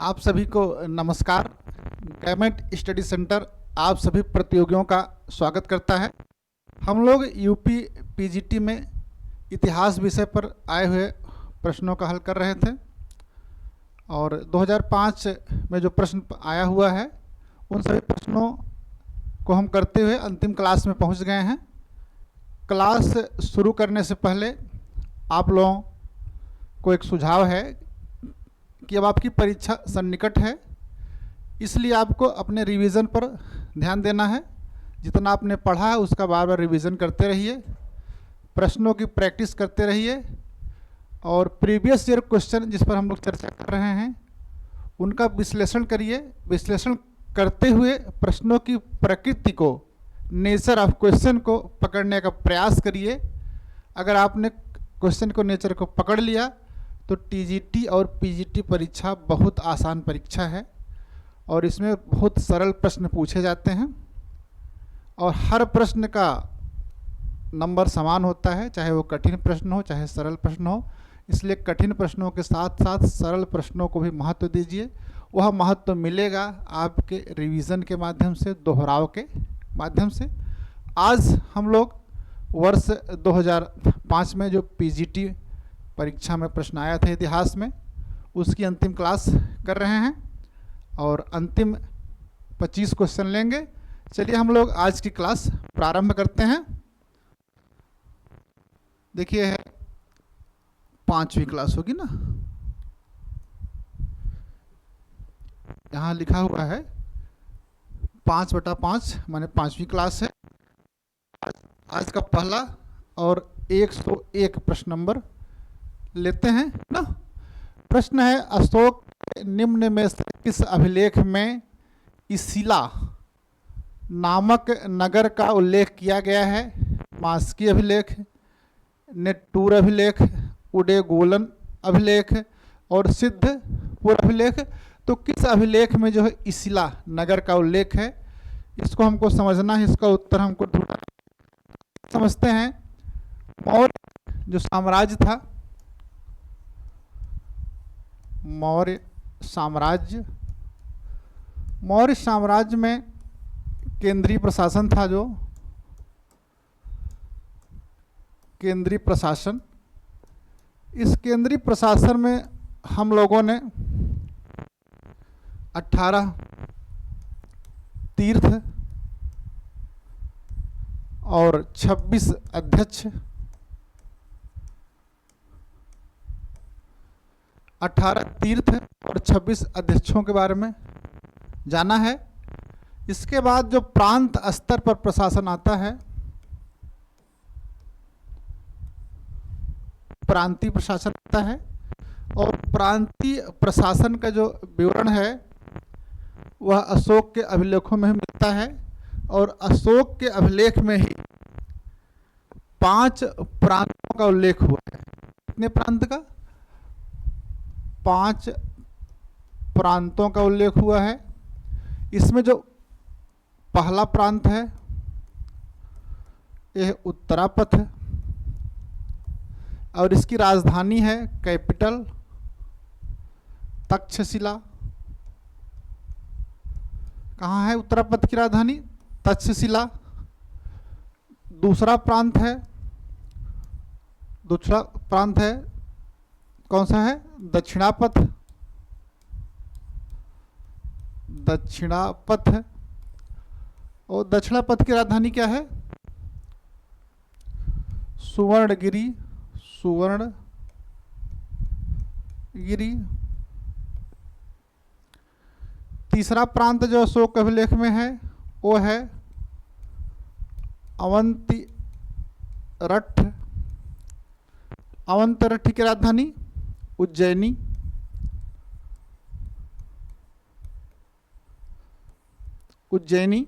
आप सभी को नमस्कार। गवर्नमेंट स्टडी सेंटर आप सभी प्रतियोगियों का स्वागत करता है। हम लोग यूपी पीजीटी में इतिहास विषय पर आए हुए प्रश्नों का हल कर रहे थे और 2005 में जो प्रश्न आया हुआ है उन सभी प्रश्नों को हम करते हुए अंतिम क्लास में पहुंच गए हैं। क्लास शुरू करने से पहले आप लोगों को एक सुझाव है कि अब आपकी परीक्षा सन्निकट है, इसलिए आपको अपने रिवीजन पर ध्यान देना है। जितना आपने पढ़ा है उसका बार बार रिवीजन करते रहिए, प्रश्नों की प्रैक्टिस करते रहिए और प्रीवियस ईयर क्वेश्चन जिस पर हम लोग चर्चा कर रहे हैं उनका विश्लेषण करिए। विश्लेषण करते हुए प्रश्नों की प्रकृति को, नेचर ऑफ क्वेश्चन को पकड़ने का प्रयास करिए। अगर आपने क्वेश्चन को, नेचर को पकड़ लिया तो टीजीटी और पीजीटी परीक्षा बहुत आसान परीक्षा है और इसमें बहुत सरल प्रश्न पूछे जाते हैं और हर प्रश्न का नंबर समान होता है, चाहे वो कठिन प्रश्न हो चाहे सरल प्रश्न हो। इसलिए कठिन प्रश्नों के साथ साथ सरल प्रश्नों को भी महत्व दीजिए। वह महत्व मिलेगा आपके रिवीजन के माध्यम से, दोहराव के माध्यम से। आज हम लोग वर्ष 2005 में जो पीजीटी परीक्षा में प्रश्न आया था इतिहास में, उसकी अंतिम क्लास कर रहे हैं और अंतिम 25 क्वेश्चन लेंगे। चलिए हम लोग आज की क्लास प्रारंभ करते हैं। देखिए है 5वीं क्लास होगी ना, यहाँ लिखा हुआ है 5/5 माने 5वीं क्लास है। आज का पहला और 101 प्रश्न नंबर लेते हैं ना। प्रश्न है, अशोक निम्न में से किस अभिलेख में इसिला नामक नगर का उल्लेख किया गया है? मास्की अभिलेख, नेट्टूर अभिलेख, उडेगोलन अभिलेख और सिद्धपुर अभिलेख। तो किस अभिलेख में जो है इसिला नगर का उल्लेख है, इसको हमको समझना है। इसका उत्तर हमको ढूंढना। समझते हैं, मौर्य जो साम्राज्य था, मौर्य साम्राज्य में केंद्रीय प्रशासन था। जो केंद्रीय प्रशासन, इस केंद्रीय प्रशासन में हम लोगों ने 18 तीर्थ और 26 अध्यक्ष, 18 तीर्थ और 26 अध्यक्षों के बारे में जाना है। इसके बाद जो प्रांत स्तर पर प्रशासन आता है, प्रांतीय प्रशासन आता है और प्रांतीय प्रशासन का जो विवरण है वह अशोक के अभिलेखों में मिलता है और अशोक के अभिलेख में ही 5 प्रांतों का उल्लेख हुआ है। कितने प्रांत का? 5 प्रांतों का उल्लेख हुआ है। इसमें जो पहला प्रांत है यह उत्तरापथ है और इसकी राजधानी है, कैपिटल, तक्षशिला। कहाँ है उत्तरापथ की राजधानी? तक्षशिला। दूसरा प्रांत है कौन सा है? दक्षिणापथ। और दक्षिणापथ की राजधानी क्या है? सुवर्णगिरी। तीसरा प्रांत जो अशोक अभिलेख में है वो है अवंतरठ की राजधानी उज्जैनी।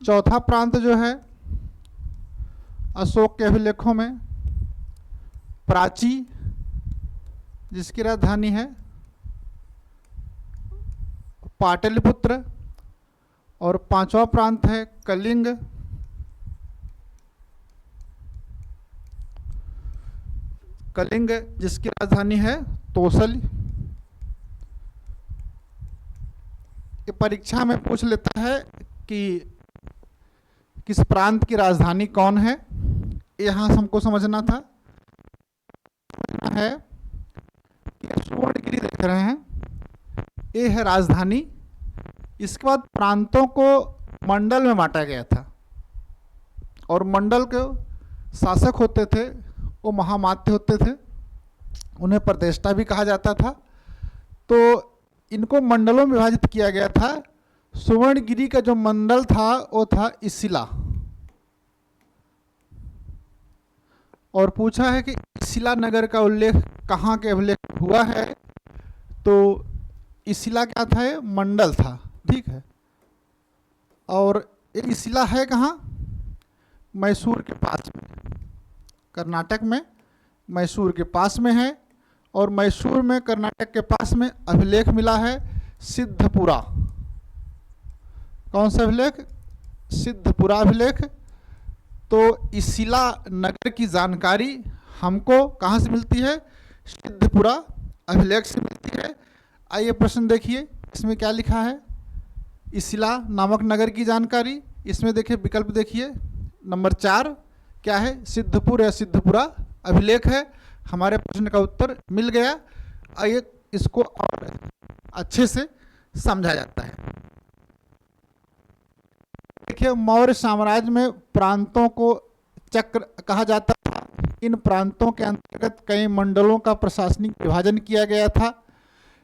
चौथा प्रांत जो है अशोक के अभिलेखों में, प्राची, जिसकी राजधानी है पाटलिपुत्र। और 5वां प्रांत है कलिंग। जिसकी राजधानी है तोसल। परीक्षा में पूछ लेता है कि किस प्रांत की राजधानी कौन है, यहाँ हमको समझना था है कि सुवर्णगिरी देख रहे हैं, ये है राजधानी। इसके बाद प्रांतों को मंडल में बांटा गया था और मंडल के शासक होते थे वो महामात्य होते थे, उन्हें प्रदेष्टा भी कहा जाता था। तो इनको मंडलों में विभाजित किया गया था। सुवर्णगिरी का जो मंडल था वो था इसिला, और पूछा है कि इसिला नगर का उल्लेख कहाँ के अभिलेख हुआ है, तो इसिला क्या था, ये मंडल था, ठीक है। और ये इसिला है कहाँ, मैसूर के पास में, कर्नाटक में मैसूर के पास में है। और मैसूर में कर्नाटक के पास में अभिलेख मिला है सिद्धपुरा। कौन सा अभिलेख, सिद्धपुरा अभिलेख। तो इसिला नगर की जानकारी हमको कहाँ से मिलती है, सिद्धपुरा अभिलेख से मिलती है। आइए प्रश्न देखिए, इसमें क्या लिखा है, इसिला नामक नगर की जानकारी। इसमें देखिए विकल्प देखिए, नंबर 4 क्या है, सिद्धपुर या सिद्धपुरा अभिलेख है। हमारे प्रश्न का उत्तर मिल गया। आइए इसको और अच्छे से समझा जाता है। देखिए मौर्य साम्राज्य में प्रांतों को चक्र कहा जाता था। इन प्रांतों के अंतर्गत कई मंडलों का प्रशासनिक विभाजन किया गया था,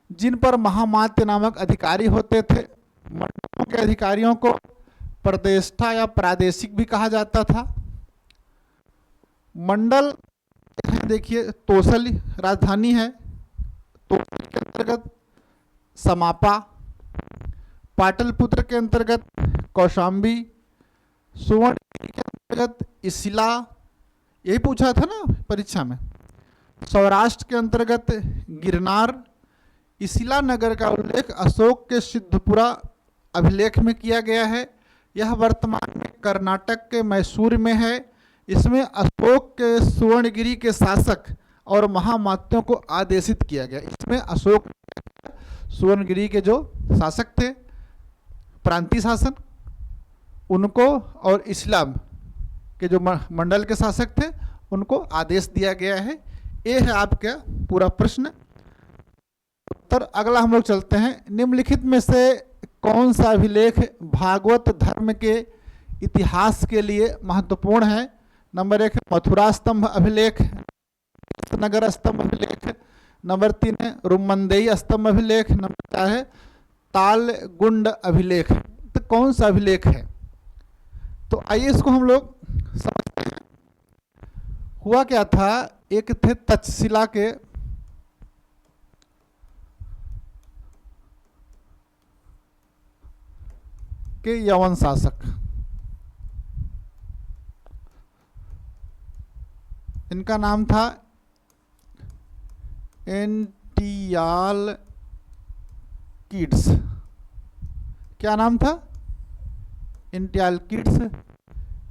जिन पर महामात्य नामक अधिकारी होते थे। मंडलों के अधिकारियों को प्रदेष्टा या प्रादेशिक भी कहा जाता था। मंडल देखिए तोसल राजधानी है, तोसल के अंतर्गत समापा, पाटलिपुत्र के अंतर्गत कौशाम्बी, सुवर्णगिरी के अंतर्गत इसिला, यही पूछा था ना परीक्षा में। सौराष्ट्र के अंतर्गत गिरनार। इसिला नगर का उल्लेख अशोक के सिद्धपुरा अभिलेख में किया गया है। यह वर्तमान में कर्नाटक के मैसूर में है। इसमें अशोक के सुवर्णगिरी के शासक और महामात्यों को आदेशित किया गया। इसमें अशोक सुवर्णगिरी के जो शासक थे, प्रांतीय शासन, उनको, और इस्लाम के जो मंडल के शासक थे उनको आदेश दिया गया है। ये है आपका पूरा प्रश्न उत्तर। अगला हम लोग चलते हैं, निम्नलिखित में से कौन सा अभिलेख भागवत धर्म के इतिहास के लिए महत्वपूर्ण है। नंबर 1 है मथुरा स्तंभ अभिलेख, नगर स्तंभ अभिलेख। नंबर 3 है रुमंदेई स्तंभ अभिलेख। नंबर 4 है तालगुंड अभिलेख। तो कौन सा अभिलेख है, तो आइए इसको हम लोग समझते हैं। हुआ क्या था, एक थे तक्षशिला के यवन शासक। इनका नाम था एंटियाल किड्स। क्या नाम था, एंटियाल किड्स।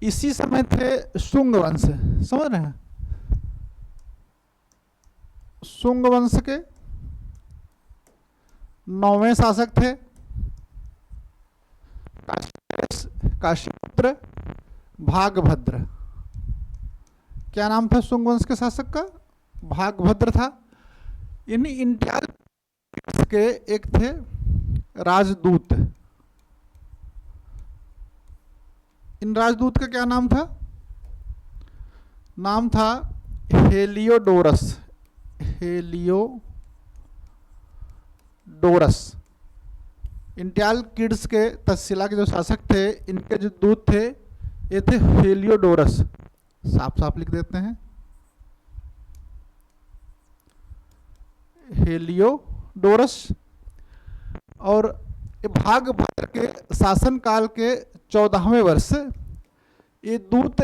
इसी समय थे शुंग वंश, समझ रहे हैं, शुंग वंश के 9वें शासक थे काशीपुत्र भागभद्र। क्या नाम था शुंग वंश के शासक का, भागभद्र था। इन्हीं इंटियाल के एक थे राजदूत। इन राजदूत का क्या नाम था, नाम था हेलियोडोरस। हेलियोडोरस इंटियाल किड्स के तक्षशिला के जो शासक थे, इनके जो दूत थे ये थे हेलियोडोरस। साफ साफ लिख देते हैं, हेलियोडोरस। और भागभद्र के शासनकाल के 14वें वर्ष ये दूत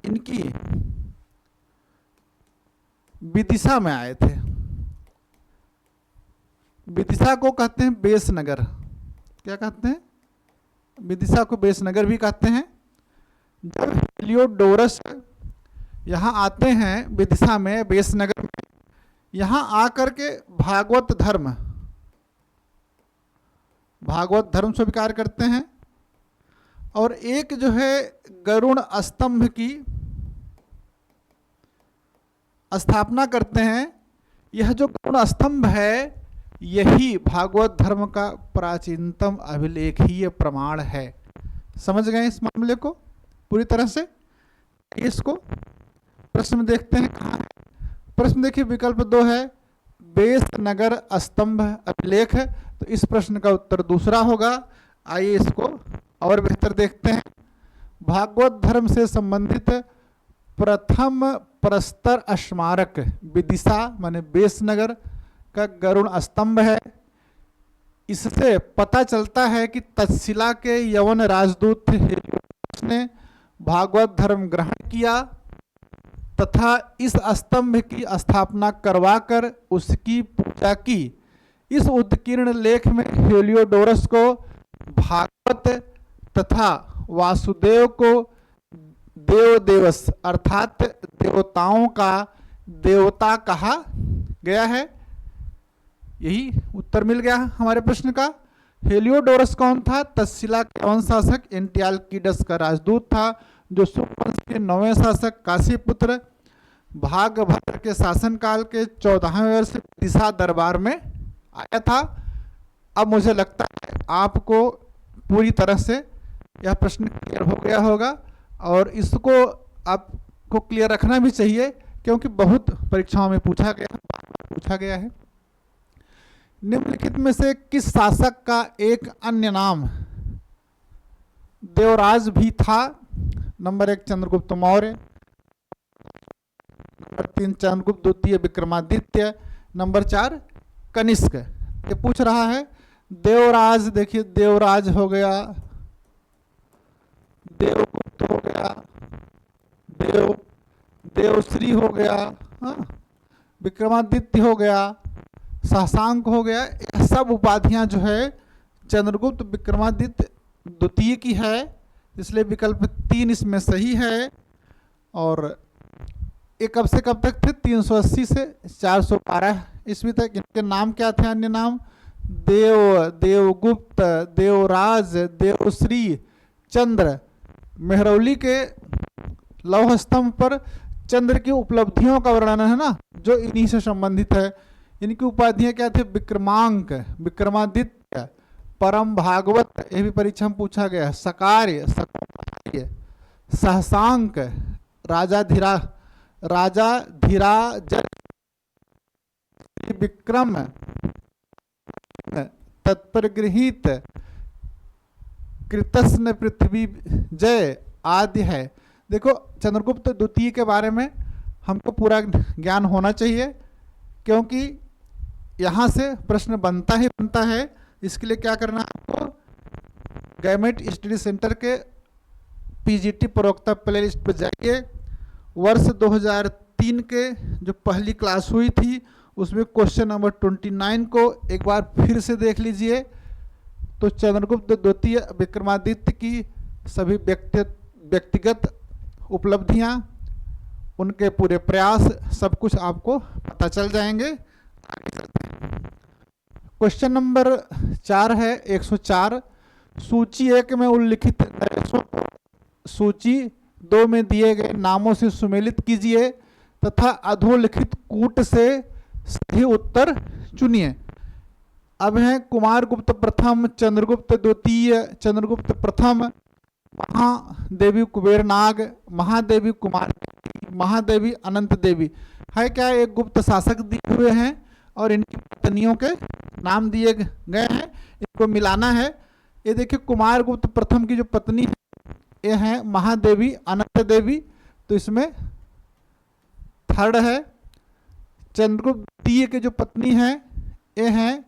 इनकी विदिशा में आए थे। विदिशा को कहते हैं बेसनगर। क्या कहते हैं, विदिशा को बेसनगर भी कहते हैं। जब हेलियोडोरस यहाँ आते हैं विदिशा में, बेसनगर में, यहाँ आकर के भागवत धर्म भागवत धर्म स्वीकार करते हैं, और एक जो है गरुड़ स्तंभ की स्थापना करते हैं। यह जो गरुड़ स्तंभ है यही भागवत धर्म का प्राचीनतम अभिलेखीय प्रमाण है। समझ गए इस मामले को पूरी तरह से? इसको प्रश्न में देखते हैं कहाँ है। प्रश्न देखिए विकल्प 2 है बेस नगर स्तंभ अभिलेख, तो इस प्रश्न का उत्तर दूसरा होगा। आइए इसको और बेहतर देखते हैं। भागवत धर्म से संबंधित प्रथम प्रस्तर स्मारक विदिशा माने बेस नगर का गरुड़ स्तंभ है। इससे पता चलता है कि तक्षशिला के यवन राजदूत हेलियोडोरस ने भागवत धर्म ग्रहण किया तथा इस स्तंभ की स्थापना करवाकर उसकी पूजा की। इस उत्कीर्ण लेख में हेलियोडोरस को भागवत तथा वासुदेव को देवदेवस अर्थात देवताओं का देवता कहा गया है। यही उत्तर मिल गया हमारे प्रश्न का। हेलियोडोरस कौन था? तक्षशिला के यवन शासक एंटियालकीडस का राजदूत था, जो शुंग वंश के 9वें शासक काशीपुत्र भागभद्र के शासनकाल के 14वें वर्ष दिशा दरबार में आया था। अब मुझे लगता है आपको पूरी तरह से यह प्रश्न क्लियर हो गया होगा, और इसको आपको क्लियर रखना भी चाहिए क्योंकि बहुत परीक्षाओं में पूछा गया है। निम्नलिखित में से किस शासक का एक अन्य नाम देवराज भी था? नंबर 1 चंद्रगुप्त मौर्य, नंबर 3 चंद्रगुप्त द्वितीय विक्रमादित्य, नंबर 4 कनिष्क। ये पूछ रहा है देवराज। देखिए देवराज हो गया, देवगुप्त हो गया, देवश्री हो गया, विक्रमादित्य हो गया, शशांक हो गया। यह सब उपाधियां जो है चंद्रगुप्त विक्रमादित्य द्वितीय की है, इसलिए विकल्प 3 इसमें सही है। और ये कब से कब तक थे? 380 से 412 ईस्वी तक। इनके नाम क्या थे? अन्य नाम देवगुप्त, देवराज, देवश्री, चंद्र। मेहरौली के लौह स्तंभ पर चंद्र की उपलब्धियों का वर्णन है ना, जो इन्हीं से संबंधित है। इनकी उपाधियां क्या थे? विक्रमांक, विक्रमादित्य, परम भागवत, ये भी परीक्षा में पूछा गया, सकार्य, सहसांक, राजाधिराज, विक्रम, तत्परगृहीत, कृतस्न पृथ्वी जय आदि है। देखो चंद्रगुप्त द्वितीय के बारे में हमको पूरा ज्ञान होना चाहिए क्योंकि यहाँ से प्रश्न बनता ही बनता है। इसके लिए क्या करना है आपको? गवर्नमेंट स्टडी सेंटर के पीजीटी प्रोक्ता प्ले लिस्ट पर जाइए। वर्ष 2003 के जो पहली क्लास हुई थी उसमें क्वेश्चन नंबर 29 को एक बार फिर से देख लीजिए। तो चंद्रगुप्त द्वितीय विक्रमादित्य की सभी व्यक्तिगत उपलब्धियां, उनके पूरे प्रयास, सब कुछ आपको पता चल जाएंगे। क्वेश्चन नंबर 4 है 104। सूची 1 में उल्लिखित नरेशों को सूची 2 में दिए गए नामों से सुमेलित कीजिए तथा अधोलिखित कूट से सही उत्तर चुनिए। अब है कुमारगुप्त प्रथम, चंद्रगुप्त द्वितीय, चंद्रगुप्त प्रथम, महादेवी कुबेरनाग, महादेवी कुमार, महादेवी अनंत देवी। है क्या? एक गुप्त शासक दिए हुए हैं और इनकी पत्नियों के नाम दिए गए हैं, इनको मिलाना है। ये देखिए कुमारगुप्त प्रथम की जो पत्नी है ये है महादेवी अनंत देवी, तो इसमें थर्ड है। चंद्रगुप्त द्वितीय के जो पत्नी है ये हैं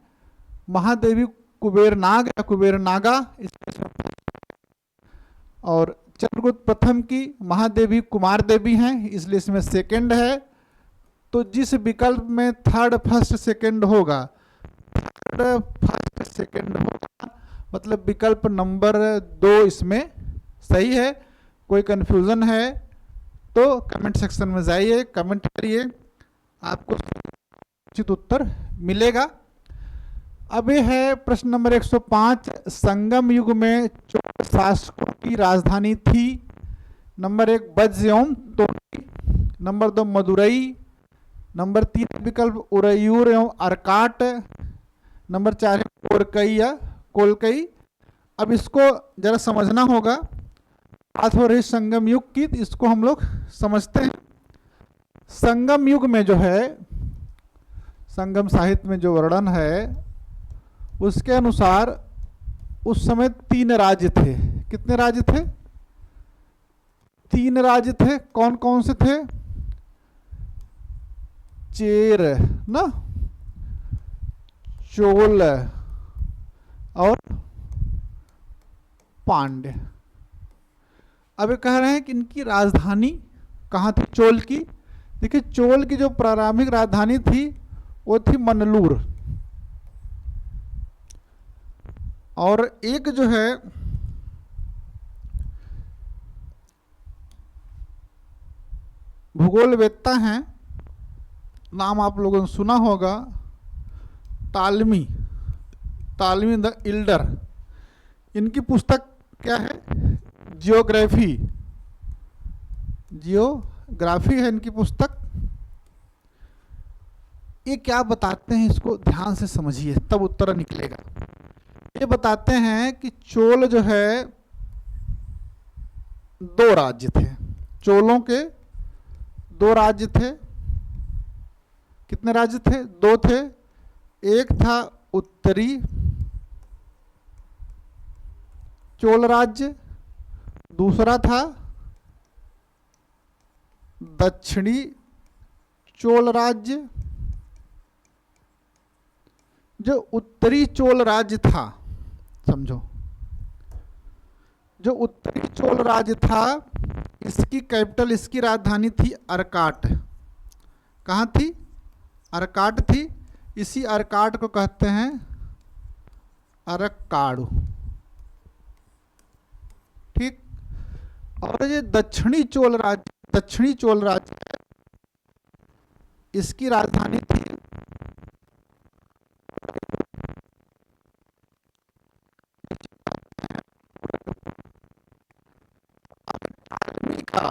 महादेवी कुबेरनाग या कुबेरनागा, और चंद्रगुप्त प्रथम की महादेवी कुमार देवी हैं, इसलिए इसमें सेकंड है। तो जिस विकल्प में थर्ड फर्स्ट सेकंड होगा, थर्ड फर्स्ट सेकंड होगा, मतलब विकल्प नंबर 2 इसमें सही है। कोई कंफ्यूजन है तो कमेंट सेक्शन में जाइए, कमेंट करिए, आपको उचित उत्तर मिलेगा। अब ये है प्रश्न नंबर 105। संगम युग में चोल शासकों की राजधानी थी। नंबर 1 बज्र एवं तोंडी, नंबर 2 मदुरई, नंबर 3 विकल्प उरैयूर एवं अर्काट, नंबर 4 है कोरकई या कोलकई। अब इसको जरा समझना होगा। बात हो रही संगम युग की, तो इसको हम लोग समझते हैं। संगम युग में जो है, संगम साहित्य में जो वर्णन है उसके अनुसार उस समय 3 राज्य थे। कितने राज्य थे? 3 राज्य थे। कौन कौन से थे? चेर ना, चोल और पांड्य। अब ये कह रहे हैं कि इनकी राजधानी कहाँ थी चोल की। देखिए, चोल की जो प्रारंभिक राजधानी थी वो थी मनलूर। और एक जो है भूगोलवेत्ता हैं, नाम आप लोगों ने सुना होगा, टालमी द इल्डर। इनकी पुस्तक क्या है? जियोग्राफी है इनकी पुस्तक। ये क्या बताते हैं, इसको ध्यान से समझिए तब उत्तर निकलेगा। ये बताते हैं कि चोल जो है 2 राज्य थे। चोलों के 2 राज्य थे। कितने राज्य थे? 2 थे। एक था उत्तरी चोल राज्य, दूसरा था दक्षिणी चोल राज्य। जो उत्तरी चोल राज्य था, समझो, जो उत्तरी चोल राज्य था, इसकी कैपिटल, इसकी राजधानी थी अर्काट। कहाँ थी? अर्काट थी। इसी अर्काट को कहते हैं अरक्काडु। ठीक। और ये दक्षिणी चोल राज्य है, इसकी राजधानी थी का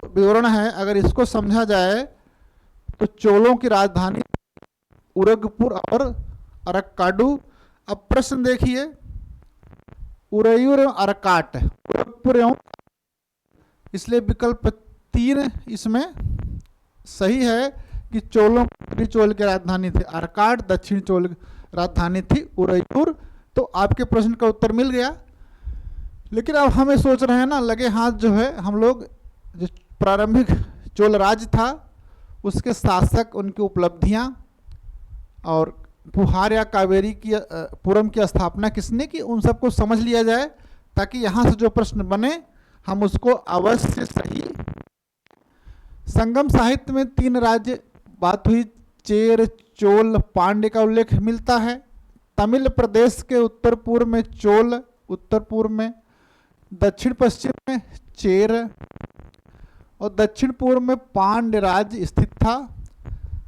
विवरण है। अगर इसको समझा जाए तो चोलों की राजधानी उरगपुर और अरक्काडु। अब प्रश्न देखिए, उरैयूर एवं अर्काट, उरगपुर एवं, इसलिए विकल्प 3 इसमें सही है कि चोलों की चोल की राजधानी थी अर्काट, दक्षिण चोल की राजधानी थी उरैयूर। तो आपके प्रश्न का उत्तर मिल गया। लेकिन अब हमें सोच रहे हैं ना, लगे हाथ जो है, हम लोग जो प्रारंभिक चोल राज्य था उसके शासक, उनकी उपलब्धियां और पुहार या कावेरी की पुरम की स्थापना किसने की, उन सबको समझ लिया जाए, ताकि यहाँ से जो प्रश्न बने हम उसको अवश्य सही। संगम साहित्य में 3 राज्य बात हुई, चेर, चोल, पांड्य का उल्लेख मिलता है। तमिल प्रदेश के उत्तर पूर्व में चोल, उत्तर पूर्व में, दक्षिण पश्चिम में चेर और दक्षिण पूर्व में पांड्य राज्य स्थित था।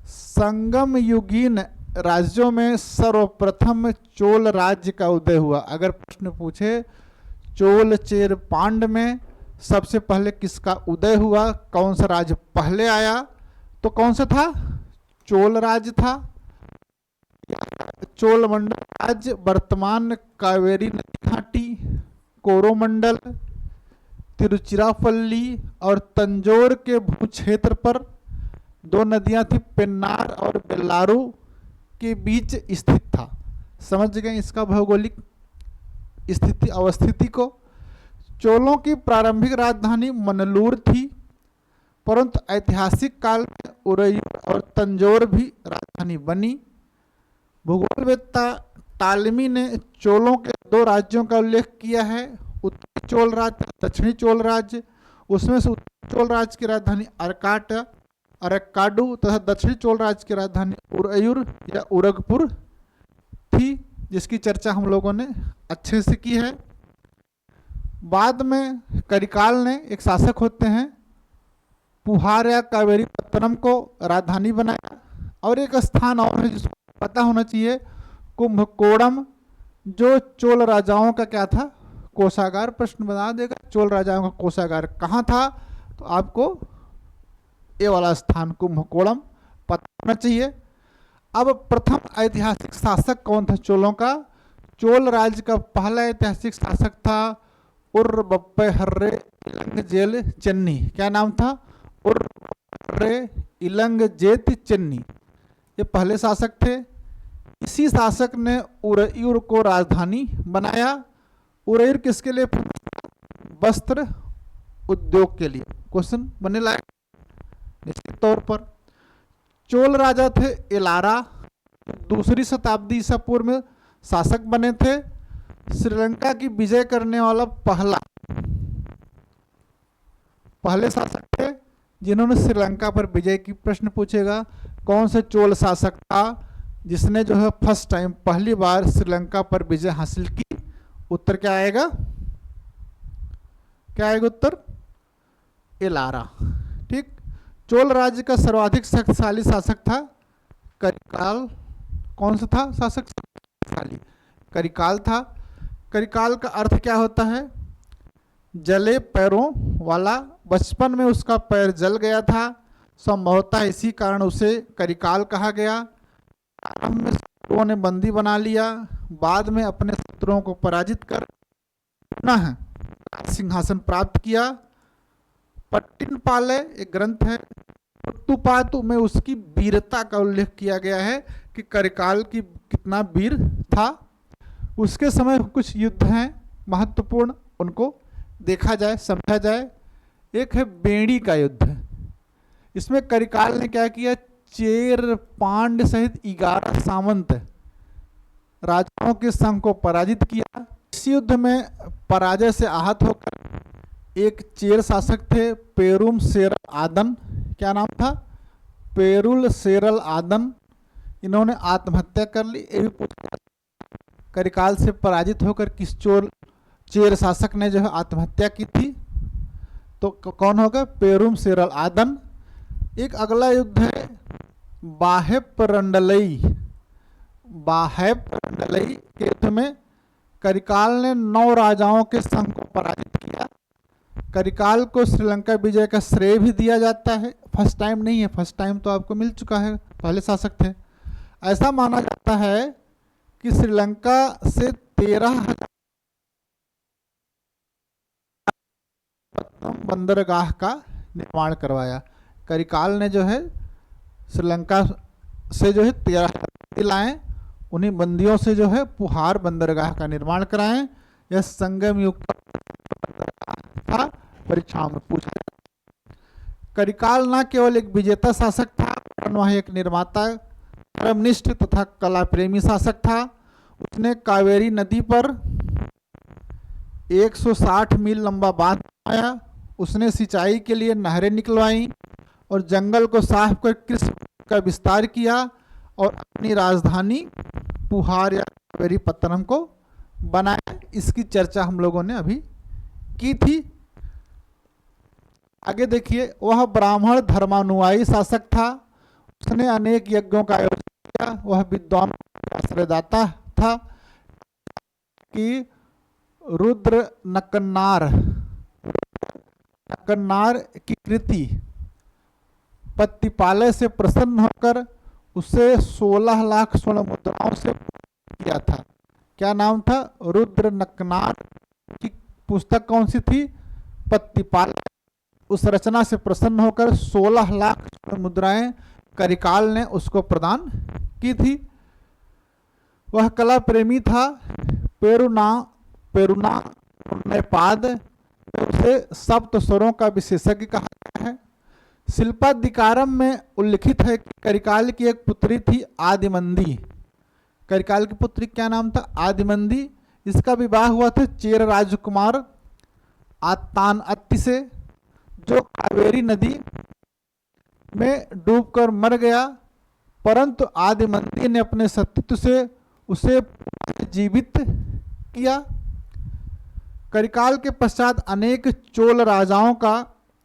संगम युगीन राज्यों में सर्वप्रथम चोल राज्य का उदय हुआ। अगर प्रश्न पूछे चोल, चेर, पांड्य में सबसे पहले किसका उदय हुआ, कौन सा राज्य पहले आया, तो कौन सा था? चोल राज्य था। चोल मंडल राज्य वर्तमान कावेरी नदी घाटी, कोरोमंडल, तिरुचिरापल्ली और तंजौर के भूक्षेत्र पर 2 नदियां थी, पेन्नार और बेल्लारू के बीच स्थित था। समझ गए इसका भौगोलिक स्थिति, अवस्थिति को। चोलों की प्रारंभिक राजधानी मनलूर थी, परंतु ऐतिहासिक काल में उरैयूर और तंजौर भी राजधानी बनी। भूगोलवेत्ता टालमी ने चोलों के 2 राज्यों का उल्लेख किया है, उत्तरी चोल राज्य, दक्षिणी चोल राज्य। उसमें से उत्तरी चोल राज्य की राजधानी अर्काट, अरक्काडु तथा दक्षिणी चोल राज्य की राजधानी उरैयूर या उरगपुर थी, जिसकी चर्चा हम लोगों ने अच्छे से की है। बाद में करिकाल ने, एक शासक होते हैं, पुहार या कावेरी पत्तनम को राजधानी बनाया। और एक स्थान और है जिसको पता होना चाहिए, कुंभकोणम जो चोल राजाओं का क्या था, कोषागार। प्रश्न बना देगा चोल राजाओं का कोषागार कहाँ था, तो आपको ये वाला स्थान कुंभकोणम पता होना चाहिए। अब प्रथम ऐतिहासिक शासक कौन था चोलों का? चोल राज्य का पहला ऐतिहासिक शासक था उर्वप्पहर्रे इलंगजेल चेन्नी। क्या नाम था? उर्वप्पहर्रे इलंगजेत चेन्नी, ये पहले शासक थे। इसी शासक ने उरईर को राजधानी बनाया। उरईर किसके लिए? वस्त्र उद्योग के लिए। क्वेश्चन बनने लायक निश्चित तौर पर। चोल राजा थे एलारा, दूसरी शताब्दी ईसा पूर्व में शासक बने थे। श्रीलंका की विजय करने वाला पहले शासक थे जिन्होंने श्रीलंका पर विजय की। प्रश्न पूछेगा कौन से चोल शासक था जिसने जो है फर्स्ट टाइम पहली बार श्रीलंका पर विजय हासिल की? उत्तर क्या आएगा? क्या आएगा उत्तर? एलारा। ठीक। चोल राज्य का सर्वाधिक शक्तिशाली शासक था करिकाल। कौन सा था शासक? शक्तिशाली करिकाल था। करिकाल का अर्थ क्या होता है? जले पैरों वाला। बचपन में उसका पैर जल गया था, संभवतः इसी कारण उसे करिकाल कहा गया। आरंभ में शत्रुओं ने बंदी बना लिया, बाद में अपने शत्रुओं को पराजित कर पुनः सिंहासन प्राप्त किया। पट्टिनपाले एक ग्रंथ है, पुत्तुपातु में उसकी वीरता का उल्लेख किया गया है कि करिकाल की कितना वीर था। उसके समय कुछ युद्ध हैं महत्वपूर्ण, उनको देखा जाए, समझा जाए। एक है बेड़ी का युद्ध। इसमें करिकाल ने क्या किया? चेर पांड सहित 11 सामंत राजाओं के संघ को पराजित किया। इस युद्ध में पराजय से आहत होकर एक चेर शासक थे पेरुम सेरल आदन। क्या नाम था? पेरुल सेरल आदन। इन्होंने आत्महत्या कर ली। ये भी पूछा करिकाल से पराजित होकर किस चेर शासक ने जो है आत्महत्या की थी? तो कौन होगा? पेरुम सेरल आदन। एक अगला युद्ध है बाहेपरंडलई। बाहेपरंडलई के युद्ध में करिकाल ने 9 राजाओं के संघ को पराजित किया। करिकाल को श्रीलंका विजय का श्रेय भी दिया जाता है। फर्स्ट टाइम नहीं है, फर्स्ट टाइम तो आपको मिल चुका है, पहले शासक थे। ऐसा माना जाता है कि श्रीलंका से 13,000 बंदरगाह का निर्माण करवाया। करिकाल ने जो है श्रीलंका से जो है 13,000 लाए, उन्हीं बंदियों से जो है पुहार बंदरगाह का निर्माण कराएं। यह संगम युग था, परीक्षाओं में पूछा। करिकाल न केवल एक विजेता शासक था, वह एक निर्माता, धर्मनिष्ठ तथा कला प्रेमी शासक था। उसने कावेरी नदी पर 160 मील लंबा बांध बनाया। उसने सिंचाई के लिए नहरें निकलवाई और जंगल को साफ कर कृषि का विस्तार किया और अपनी राजधानी पुहार या कावेरी पत्तनम को बनाया। इसकी चर्चा हम लोगों ने अभी की थी। आगे देखिए, वह ब्राह्मण धर्मानुयायी शासक था। उसने अनेक यज्ञों का आयोजन किया। वह विद्वान आश्रयदाता था कि रुद्र नकन्नार की कृति पत्तिपाले से प्रसन्न होकर उसे 16 लाख स्वर्ण मुद्राओं से किया था। क्या नाम था? रुद्र नकन्नार की पुस्तक कौन सी थी? पत्तिपाले। उस रचना से प्रसन्न होकर 16 लाख स्वर्ण मुद्राएं करिकाल ने उसको प्रदान की थी। वह कला प्रेमी था। पेरुना नेपाद उसे सप्त स्वरों का विशेषज्ञ कहा गया है। शिल्पाधिकारम में उल्लिखित है कि करिकाल की एक पुत्री थी आदिमंदी। करिकाल की पुत्री क्या नाम था? आदिमंदी। इसका विवाह हुआ था चेर राजकुमार आतान अत्ति से, जो कावेरी नदी में डूबकर मर गया, परंतु आदिमंदी ने अपने सतीत्व से उसे जीवित किया। करिकाल के पश्चात अनेक चोल राजाओं का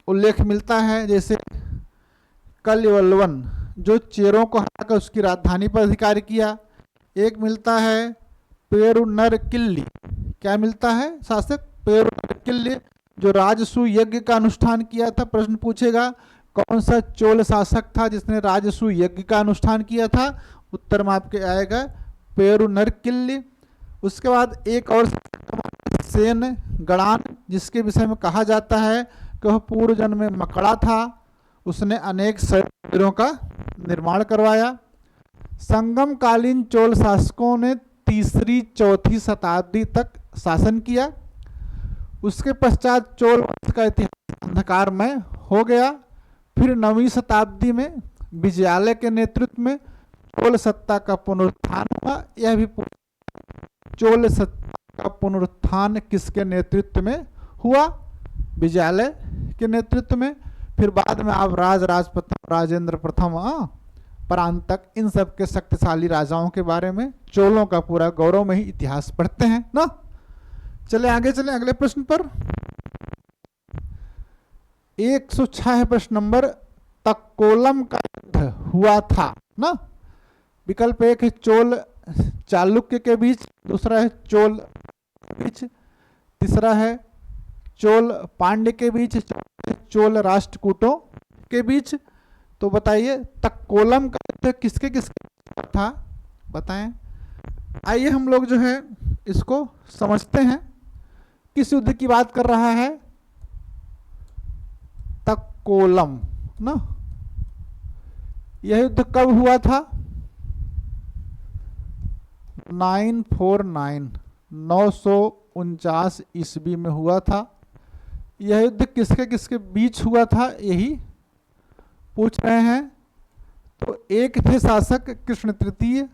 उल्लेख मिलता है, जैसे कल्यवल्वन जो चेरों को हटाकर उसकी राजधानी पर अधिकार किया। एक मिलता है पेरुनर किल्ली। क्या मिलता है शासक? पेरुनर किल्ली, जो राजसूय यज्ञ का अनुष्ठान किया था। प्रश्न पूछेगा कौन सा चोल शासक था जिसने राजसूय यज्ञ का अनुष्ठान किया था? उत्तर में आपके आएगा पेरुनर किल्ली। उसके बाद एक और सेन गणान, जिसके विषय में कहा जाता है कि वह पूर्व जन्म में मकड़ा था, उसने अनेक मंदिरों का निर्माण करवाया। संगम कालीन चोल शासकों ने तीसरी चौथी शताब्दी तक शासन किया। उसके पश्चात चोल वंश का इतिहास अंधकारमय हो गया। फिर 9वीं शताब्दी में विजयालय के नेतृत्व में चोल सत्ता का पुनरुत्थान हुआ। यह भी चोल सत्ता का पुनरुत्थान किसके नेतृत्व में हुआ? विजयालय के नेतृत्व में। फिर बाद में आप राज प्रथम, राजेंद्र प्रथम, परांतक, इन सब के शक्तिशाली राजाओं के बारे में, चोलों का पूरा गौरवमयी इतिहास पढ़ते हैं ना। चले आगे, चले अगले प्रश्न पर। 106 प्रश्न नंबर, तक्कोलम का युद्ध हुआ था ना। विकल्प एक है चोल चालुक्य के बीच, दूसरा है चोल के बीच, तीसरा है चोल पांड्य के बीच, चोल राष्ट्रकूटों के बीच। तो बताइए तक्कोलम का युद्ध किसके किसके था, बताएं। आइए हम लोग जो है इसको समझते हैं। किस युद्ध की बात कर रहा है? तक्कोलम ना। यह युद्ध कब हुआ था? 949 949 ईस्वी में हुआ था। यह युद्ध किसके किसके बीच हुआ था, यही पूछ रहे हैं। तो एक थे शासक कृष्ण तृतीय।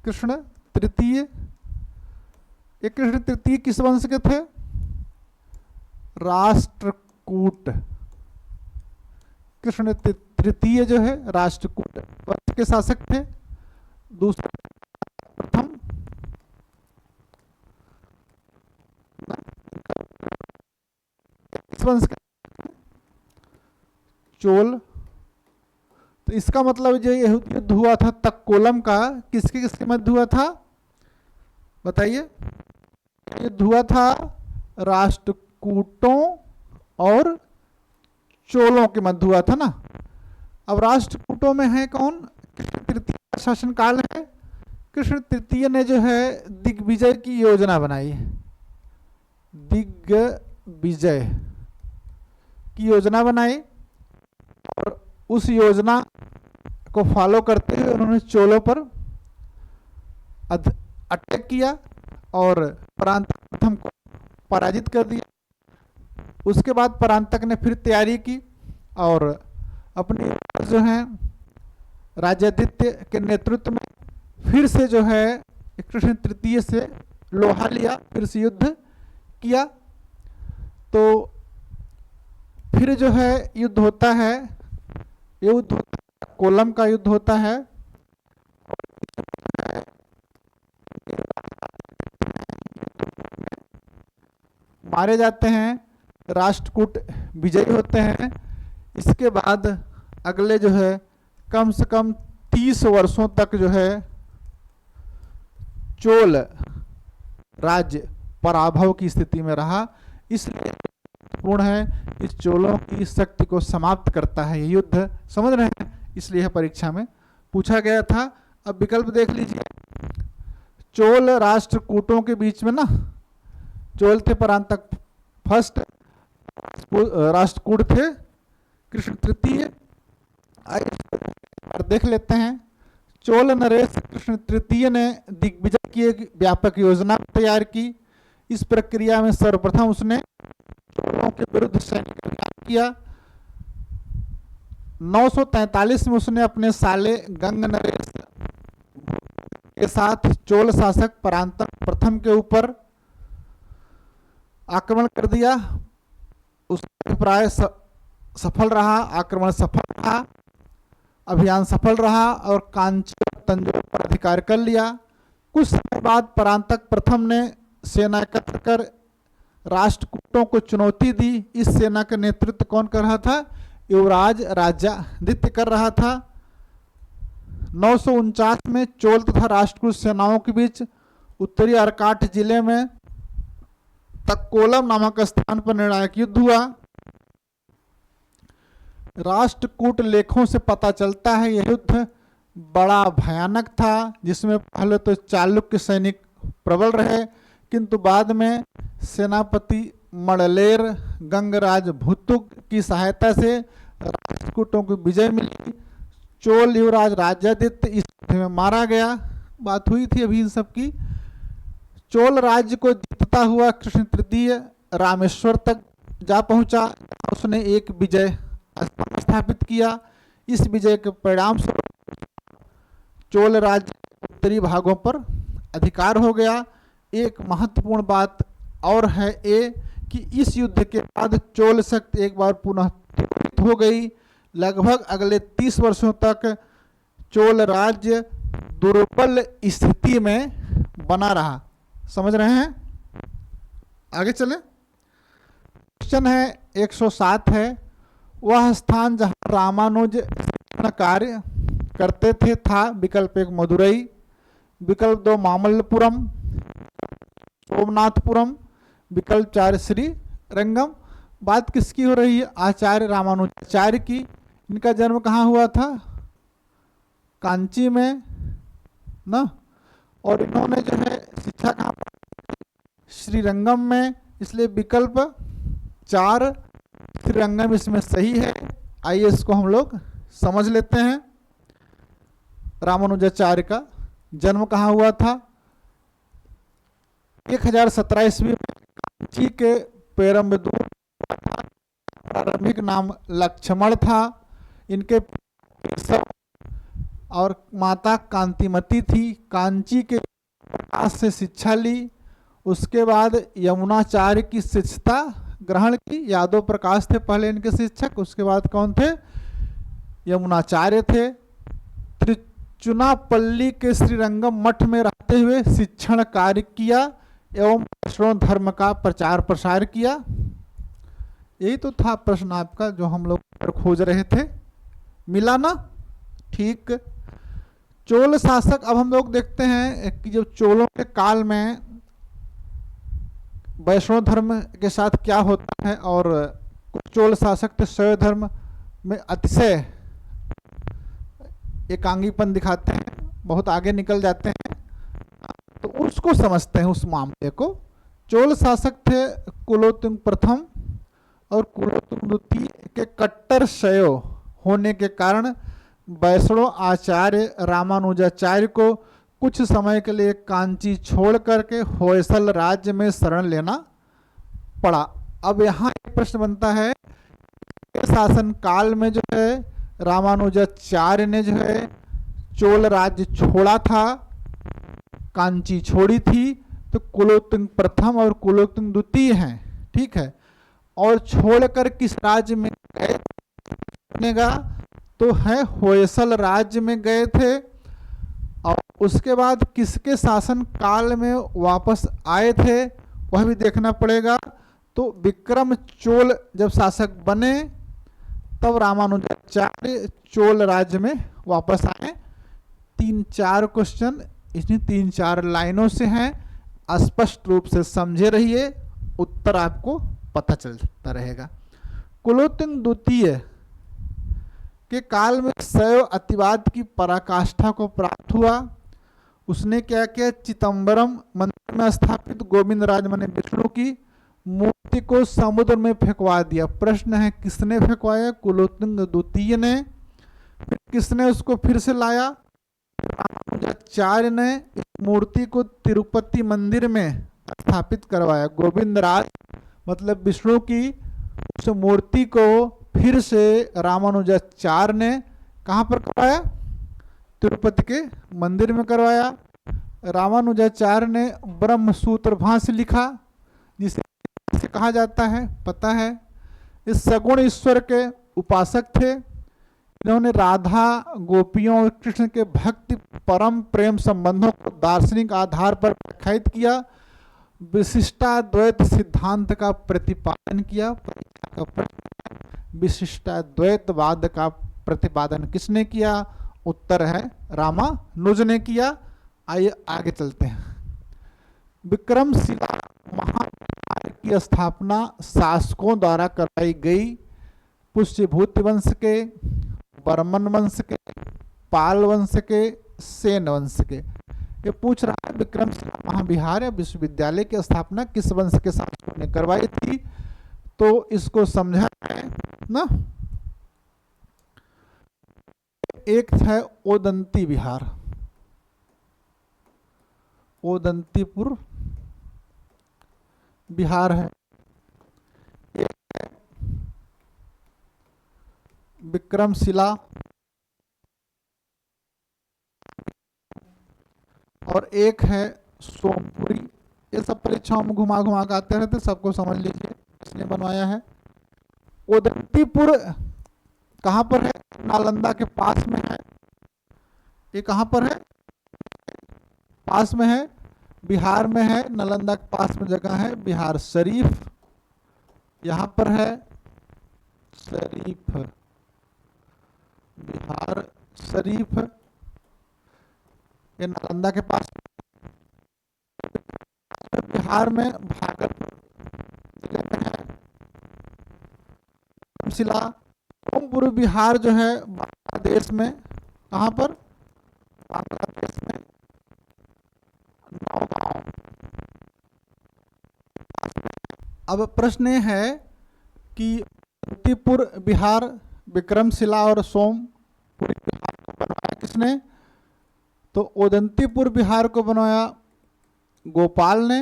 कृष्ण तृतीय, ये कृष्ण तृतीय किस वंश के थे? राष्ट्रकूट। कृष्ण तृतीय जो है राष्ट्रकूट वंश के शासक थे। दूसरा प्रथम, किस वंश के? चोल। तो इसका मतलब जो युद्ध हुआ था तक्कोलम का, किसके किसके मध्य हुआ था बताइए? युद्ध हुआ था राष्ट्रकूटों और चोलों के मध्य हुआ था ना। अब राष्ट्रकूटों में है कौन? कृष्ण तृतीय का शासनकाल है। कृष्ण तृतीय ने जो है दिग्विजय की योजना बनाई। दिग्विजय की योजना बनाई और उस योजना को फॉलो करते हुए उन्होंने चोलों पर अटैक किया और परांतक प्रथम को पराजित कर दिया। उसके बाद परांतक ने फिर तैयारी की और अपने जो है राजादित्य के नेतृत्व में फिर से जो है कृष्ण तृतीय से लोहा लिया, फिर से युद्ध किया। तो फिर जो है युद्ध होता है, युद्ध कोलम का युद्ध होता है। मारे जाते हैं, राष्ट्रकूट विजयी होते हैं। इसके बाद अगले जो है कम से कम 30 वर्षों तक जो है चोल राज्य पराभव की स्थिति में रहा। इसलिए पूर्ण है, इस चोलों की शक्ति को समाप्त करता है ये युद्ध, समझ रहे हैं। इसलिए परीक्षा में पूछा गया था। अब विकल्प देख लीजिए। चोल राष्ट्रकूटों के बीच में ना, चोल थे परांतक फर्स्ट, राष्ट्रकूट थे कृष्ण तृतीय। देख लेते हैं। चोल नरेश कृष्ण तृतीय ने दिग्विजय की एक व्यापक योजना तैयार की। इस प्रक्रिया में सर्वप्रथम उसने चोलों के विरुद्ध सैनिक अभियान किया। 943 में उसने अपने साले गंग नरेश के साथ चोल शासक परांतक प्रथम के ऊपर आक्रमण कर दिया। उसका अभिप्राय सफल रहा, आक्रमण सफल रहा, अभियान सफल रहा और कांची और तंजौर पर अधिकार कर लिया। कुछ समय बाद परांतक प्रथम ने सेना एकत्र कर राष्ट्रकूटों को चुनौती दी। इस सेना का नेतृत्व कौन कर रहा था? युवराज राजादित्य कर रहा था। 949 में चोल तथा राष्ट्रकूट सेनाओं के बीच उत्तरी अर्काट जिले में तक्कोलम नामक स्थान पर निर्णायक युद्ध हुआ। राष्ट्रकूट लेखों से पता चलता है यह युद्ध बड़ा भयानक था, जिसमें पहले तो चालुक्य सैनिक प्रबल रहे, किंतु बाद में सेनापति मड़लेर गंगराज भुतुक की सहायता से राष्ट्रकूटों को विजय मिली। चोल युवराज राजादित्य इस युद्ध में मारा गया। बात हुई थी अभी इन सब की। चोल राज्य को जीतता हुआ कृष्ण तृतीय रामेश्वर तक जा पहुंचा। उसने एक विजय स्थापित किया। इस विजय के परिणाम स्वरूप चोल राज्य उत्तरी भागों पर अधिकार हो गया। एक महत्वपूर्ण बात और है ये कि इस युद्ध के बाद चोल शक्ति एक बार पुनः त्वरित हो गई। लगभग अगले 30 वर्षों तक चोल राज्य दुर्बल स्थिति में बना रहा। समझ रहे हैं? आगे चले। क्वेश्चन है 107 है, वह स्थान जहां रामानुज कार्य करते थे था विकल्प 1 मदुरई, विकल्प 2 मामल्लपुरम, सोमनाथपुरम, विकल्प 4 श्री रंगम। बात किसकी हो रही है? आचार्य रामानुजाचार्य की। इनका जन्म कहाँ हुआ था? कांची में ना। और इन्होंने जो है शिक्षा कहाँ पाई? श्रीरंगम में। इसलिए विकल्प 4 श्रीरंगम इसमें सही है। आइए इसको हम लोग समझ लेते हैं। रामानुजाचार्य का जन्म कहाँ हुआ था? 1017 ईस्वी में कांची के पेरम्बदूर। प्रारंभिक नाम लक्ष्मण था। इनके और माता कांतिमती थी। कांची के प्रकाश से शिक्षा ली। उसके बाद यमुनाचार्य की शिक्षता ग्रहण की। यादव प्रकाश थे पहले इनके शिक्षक, उसके बाद कौन थे? यमुनाचार्य थे। त्रिचुनापल्ली के श्रीरंगम मठ में रहते हुए शिक्षण कार्य किया एवं वैष्णव धर्म का प्रचार प्रसार किया। यही तो था प्रश्न आपका जो हम लोग खोज रहे थे। मिला ना? ठीक। चोल शासक, अब हम लोग देखते हैं कि जब चोलों के काल में वैष्णव धर्म के साथ क्या होता है। और कुछ चोल शासक थे शैव धर्म में अतिशय एकांगीपन दिखाते हैं, बहुत आगे निकल जाते हैं, तो उसको समझते हैं उस मामले को। चोल शासक थे कुलोत्तुंग प्रथम और कुलोत्तुंग द्वितीय के कट्टर शैव होने के कारण वैष्णव आचार्य रामानुजाचार्य को कुछ समय के लिए कांची छोड़ करके होयसल राज्य में शरण लेना पड़ा। अब यहाँ एक प्रश्न बनता है, शासन काल में जो है रामानुजाचार्य ने जो है चोल राज्य छोड़ा था, कांची छोड़ी थी, तो कुलोत्तुंग प्रथम और कुलोत्तुंग द्वितीय हैं, ठीक है। और छोड़कर किस राज्य में गए? तो है होयसल राज्य में गए थे। और उसके बाद किसके शासन काल में वापस आए थे वह भी देखना पड़ेगा। तो विक्रम चोल जब शासक बने तब रामानुजाचार्य चोल राज्य में वापस आए। 3-4 क्वेश्चन इसमें 3-4 लाइनों से हैं, स्पष्ट रूप से समझे रहिए, उत्तर आपको पता चलता रहेगा। कुलोत्तुंग द्वितीय के काल में शैव अतिवाद की पराकाष्ठा को प्राप्त हुआ। उसने क्या किया? चिदंबरम मंदिर में स्थापित गोविंद राज माने विष्णु की मूर्ति को समुद्र में फेंकवा दिया। प्रश्न है किसने फेंकवाया? कुलोत्तुंग द्वितीय ने। फिर किसने उसको फिर से लाया? रामानुजाचार्य ने इस मूर्ति को तिरुपति मंदिर में स्थापित करवाया। गोविंद राज मतलब विष्णु की उस मूर्ति को फिर से रामानुजाचार्य ने कहाँ पर करवाया? तिरुपति के मंदिर में करवाया। रामानुजाचार्य ने ब्रह्म सूत्र भाष्य लिखा, जिसे कहा जाता है पता है। इस सगुण ईश्वर के उपासक थे। इन्होंने राधा गोपियों और कृष्ण के भक्ति परम प्रेम संबंधों को दार्शनिक आधार पर व्याख्यायित किया। विशिष्टाद्वैत सिद्धांत का प्रतिपादन किया। विशिष्टाद्वैतवाद का प्रतिपादन किसने किया? उत्तर है रामानुज ने किया। आइए आगे चलते हैं। विक्रमशिला महाविहार की स्थापना शासकों द्वारा कराई गई। पुष्यभूत वंश के, बर्मन वंश के, पाल वंश के, सेन वंश के। ये पूछ रहा है विक्रमशिला महाविहार या विश्वविद्यालय की स्थापना किस वंश के शासकों ने करवाई थी। तो इसको समझा है ना। एक है ओदंती विहार, ओदंतीपुर बिहार है। एक है विक्रमशिला और एक है सोमपुरी। ये सब परीक्षाओं में घुमा घुमा के आते रहते, सबको समझ लीजिए इसने बनवाया है। ओदंतीपुर कहाँ पर है? नालंदा के पास में है। ये कहाँ पर है? पास में है, बिहार में है। नालंदा के पास में जगह है बिहार शरीफ, यहाँ पर है शरीफ, बिहार शरीफ। ये नालंदा के पास। बिहार में भागलपुर जिले में है विक्रमशिला। सोमपुर बिहार जो है बांग्लादेश में, कहाँ पर? बांग्लादेश में नौगांव। अब प्रश्न ये है कि ओदंतीपुर बिहार, विक्रमशिला और सोमपुर बिहार को बनवाया किसने? तो ओदंतीपुर बिहार को बनवाया गोपाल ने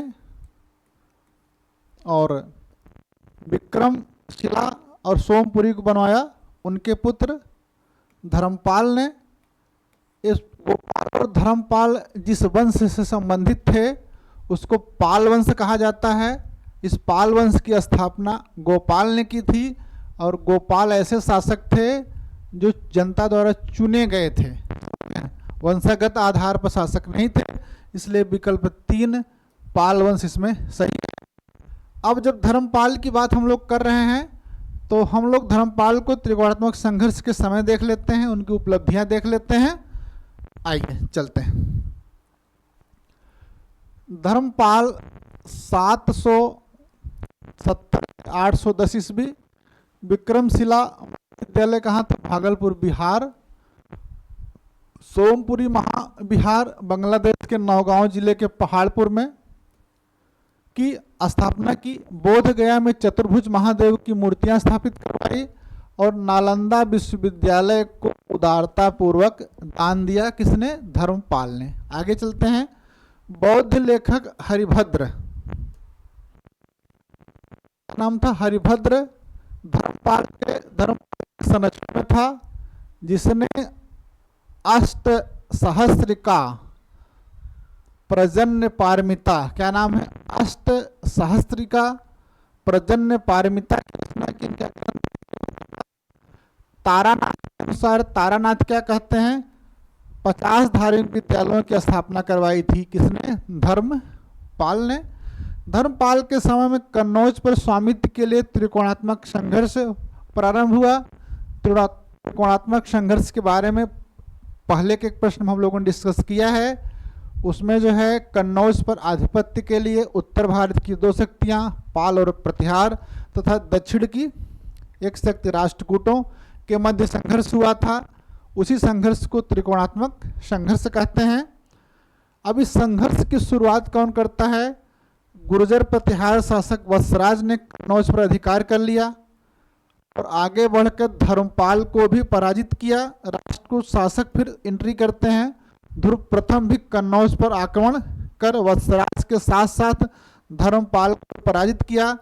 और विक्रमशिला और सोमपुरी को बनवाया उनके पुत्र धर्मपाल ने। इस गोपाल और धर्मपाल जिस वंश से संबंधित थे उसको पाल वंश कहा जाता है। इस पाल वंश की स्थापना गोपाल ने की थी और गोपाल ऐसे शासक थे जो जनता द्वारा चुने गए थे, वंशगत आधार पर शासक नहीं थे। इसलिए विकल्प 3 पाल वंश इसमें सही है। अब जब धर्मपाल की बात हम लोग कर रहे हैं तो हम लोग धर्मपाल को त्रिकोणात्मक संघर्ष के समय देख लेते हैं, उनकी उपलब्धियां देख लेते हैं। आइए चलते हैं। धर्मपाल 770 810 ईस्वी। विक्रमशिला विद्यालय कहाँ था? भागलपुर बिहार। सोमपुरी महाविहार बांग्लादेश के नौगांव जिले के पहाड़पुर में की स्थापना की। बोध गया में चतुर्भुज महादेव की मूर्तियां स्थापित करवाई और नालंदा विश्वविद्यालय को उदारता पूर्वक दान दिया किसने? धर्मपाल ने। आगे चलते हैं। बौद्ध लेखक हरिभद्र, नाम था हरिभद्र, धर्मपाल के संरक्षण में था, जिसने अष्ट सहस्रिका प्रजन्य पारमिता, क्या नाम है? अष्ट सहस्रिका प्रजन्य पारमिता की रचना की। क्या तारानाथ के अनुसार तारानाथ क्या कहते हैं? 50 धार्मिक विद्यालयों की स्थापना करवाई थी किसने? धर्मपाल ने। धर्मपाल के समय में कन्नौज पर स्वामित्व के लिए त्रिकोणात्मक संघर्ष प्रारंभ हुआ। त्रिकोणात्मक संघर्ष के बारे में पहले के प्रश्न में हम लोगों ने डिस्कस किया है। उसमें जो है कन्नौज पर आधिपत्य के लिए उत्तर भारत की 2 शक्तियां पाल और प्रतिहार तथा दक्षिण की एक शक्ति राष्ट्रकूटों के मध्य संघर्ष हुआ था। उसी संघर्ष को त्रिकोणात्मक संघर्ष कहते हैं। अब इस संघर्ष की शुरुआत कौन करता है? गुर्जर प्रतिहार शासक वत्सराज ने कन्नौज पर अधिकार कर लिया और आगे बढ़कर धर्मपाल को भी पराजित किया। राष्ट्रकूट शासक फिर एंट्री करते हैं। ध्रुव प्रथम भी कन्नौज पर आक्रमण कर वत्सराज के साथ साथ धर्मपाल को पराजित किया,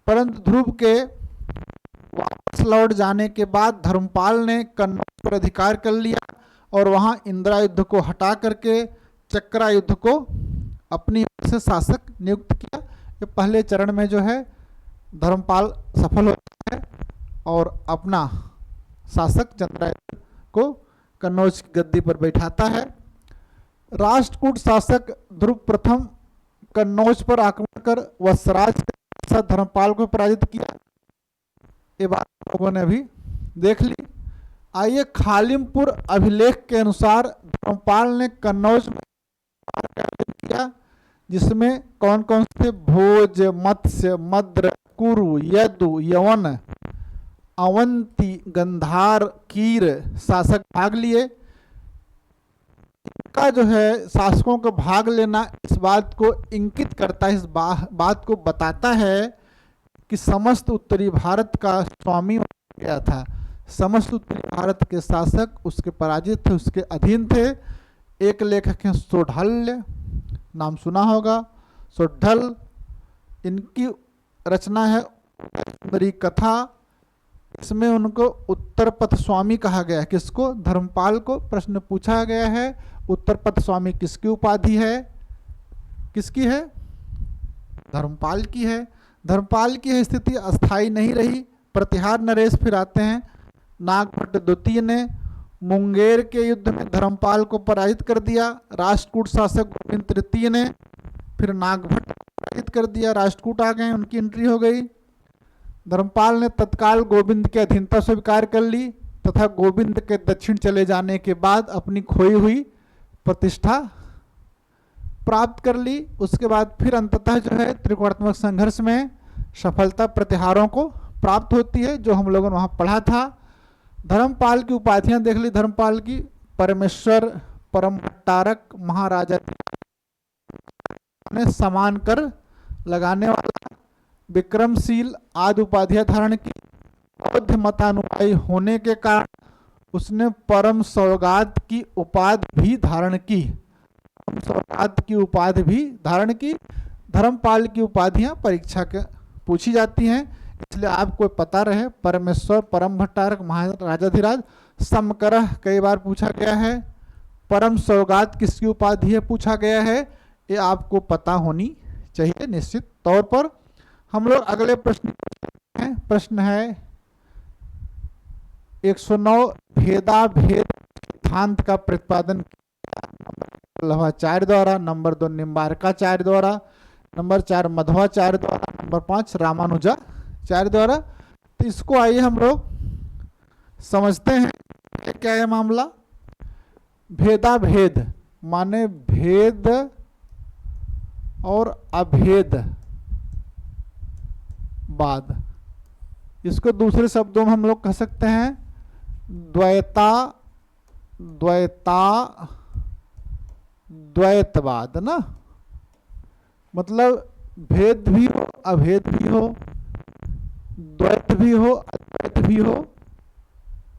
परंतु ध्रुव के वापस लौट जाने के बाद धर्मपाल ने कन्नौज पर अधिकार कर लिया और वहां इंदिरा युद्ध को हटा करके चक्रा युद्ध को अपनी ओर से शासक नियुक्त किया। ये पहले चरण में जो है धर्मपाल सफल होता है और अपना शासक चंद्रायुध को कन्नौज की गद्दी पर बैठाता है। राष्ट्रकूट शासक ध्रुव प्रथम कन्नौज पर आक्रमण कर वत्सराज के साथ धर्मपाल को पराजित किया। ये बात लोगों ने अभी देख ली। आइए, खालिमपुर अभिलेख के अनुसार धर्मपाल ने कन्नौज में किया, जिसमें कौन कौन से भोज, मत्स्य, मद्र, कुरु, यदु, यवन, अवंती, गंधार, कीर शासक भाग लिए। इनका जो है शासकों का भाग लेना इस बात को इंगित करता है, इस बात को बताता है कि समस्त उत्तरी भारत का स्वामी हो गया था। समस्त उत्तरी भारत के शासक उसके पराजित थे, उसके अधीन थे। एक लेखक हैं सोढल्य, नाम सुना होगा, सोढल। इनकी रचना है सुंदरी कथा। इसमें उनको उत्तरपथ स्वामी कहा गया है। किसको? धर्मपाल को। प्रश्न पूछा गया है उत्तरपथ स्वामी किसकी उपाधि है? किसकी है? धर्मपाल की है। धर्मपाल की स्थिति अस्थाई नहीं रही। प्रतिहार नरेश फिर आते हैं। नागभट्ट द्वितीय ने मुंगेर के युद्ध में धर्मपाल को पराजित कर दिया। राष्ट्रकूट शासक गोविंद तृतीय ने फिर नागभट्ट को पराजित कर दिया। राष्ट्रकूट आ गए, उनकी एंट्री हो गई। धर्मपाल ने तत्काल गोविंद की अधीनता स्वीकार कर ली तथा गोविंद के दक्षिण चले जाने के बाद अपनी खोई हुई प्रतिष्ठा प्राप्त कर ली। उसके बाद फिर अंततः जो है त्रिकोणात्मक संघर्ष में सफलता प्रतिहारों को प्राप्त होती है, जो हम लोगों ने वहाँ पढ़ा था। धर्मपाल की उपाधियां देख ली। धर्मपाल की परमेश्वर, परम भट्टारक, महाराजा ने समान कर लगाने वाला, विक्रमशील आदि उपाधियां धारण की। बौद्ध मतानुयायी होने के कारण उसने परम सौगात की उपाधि भी धारण की। परम सौगात की उपाधि भी धारण की। धर्मपाल की उपाधियां परीक्षा के पूछी जाती हैं, इसलिए आपको पता रहे। परमेश्वर, परम भट्टारक, महाराजाधिराज, समकरह कई बार पूछा गया है। परम सौगात किसकी उपाधि है पूछा गया है, ये आपको पता होनी चाहिए निश्चित तौर पर। हम लोग अगले प्रश्न हैं। प्रश्न है 109, भेदाभेद सिद्धांत का प्रतिपादन वल्लभाचार्य द्वारा, नंबर 2 निम्बारकाचार्य द्वारा, नंबर 4 मध्वाचार्य द्वारा, नंबर 5 रामानुजाचार्य द्वारा। तो इसको आइए हम लोग समझते हैं क्या है मामला। भेदाभेद माने भेद और अभेद बाद। इसको दूसरे शब्दों में हम लोग कह सकते हैं द्वैतवाद ना। मतलब भेद भी हो, अभेद भी हो, द्वैत भी हो, अद्वैत भी हो।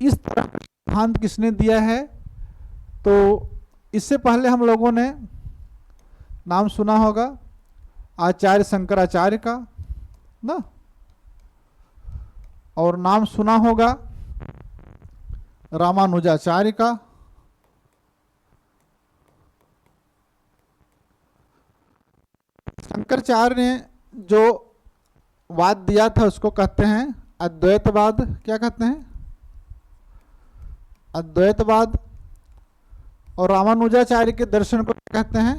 इस तरह का सिद्धांत किसने दिया है? तो इससे पहले हम लोगों ने नाम सुना होगा आचार्य शंकराचार्य का ना, और नाम सुना होगा रामानुजाचार्य का। शंकराचार्य ने जो वाद दिया था उसको कहते हैं अद्वैतवाद। क्या कहते हैं? अद्वैतवाद। और रामानुजाचार्य के दर्शन को क्या कहते हैं?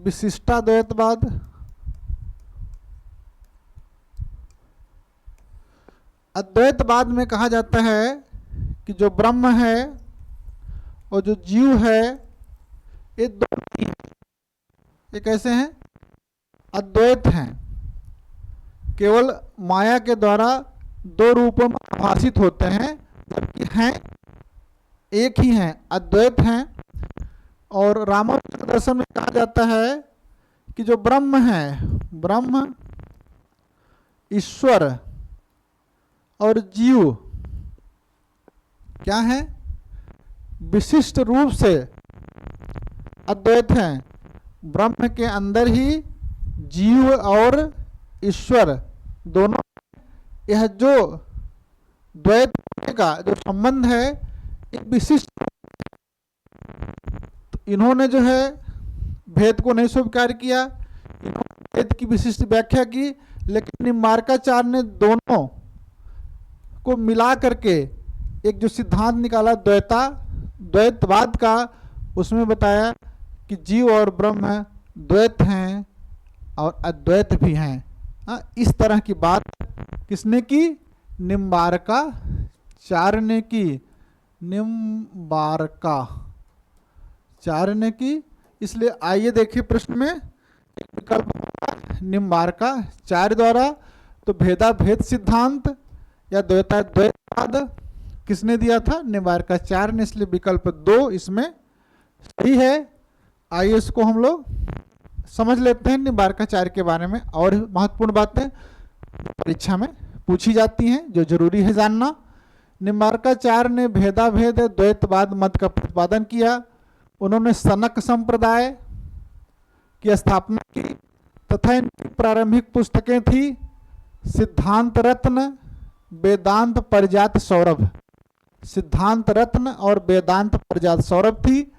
विशिष्टाद्वैतवाद। अद्वैतवाद में कहा जाता है कि जो ब्रह्म है और जो जीव है ये दोनों ही हैं। ये कैसे हैं? अद्वैत हैं। केवल माया के द्वारा दो रूपों में आभासित होते हैं, जबकि हैं एक ही हैं, अद्वैत हैं। और रामानुज दर्शन में कहा जाता है कि जो ब्रह्म है, ब्रह्म, ईश्वर और जीव क्या है? विशिष्ट रूप से अद्वैत हैं। ब्रह्म के अंदर ही जीव और ईश्वर दोनों, यह जो द्वैत का जो संबंध है एक विशिष्ट। तो इन्होंने जो है भेद को नहीं स्वीकार किया, इन्होंने भेद की विशिष्ट व्याख्या की, लेकिन निम्बारकाचार्य ने दोनों को मिला करके एक जो सिद्धांत निकाला द्वैतवाद का, उसमें बताया कि जीव और ब्रह्म द्वैत हैं और अद्वैत भी हैं। इस तरह की बात किसने की? निम्बारकाचार्य चार की निम्बार्का, चार की, इसलिए आइए देखिए प्रश्न में विकल्प निम्बार्का चार द्वारा, तो भेदा भेद सिद्धांत या द्वैता द्वैतवाद किसने दिया था? निम्बार्का चार ने, इसलिए विकल्प दो इसमें सही है। आइए इसको हम लोग समझ लेते हैं निम्बार्का चार के बारे में, और महत्वपूर्ण बातें परीक्षा में पूछी जाती हैं जो जरूरी है जानना। निम्बार्काचार्य ने भेदाभेद द्वैतवाद मत का प्रतिपादन किया। उन्होंने सनक संप्रदाय की स्थापना की तथा इनकी प्रारंभिक पुस्तकें थी सिद्धांत रत्न, वेदांत परिजात सौरभ, सिद्धांत रत्न और वेदांत परिजात सौरभ थी।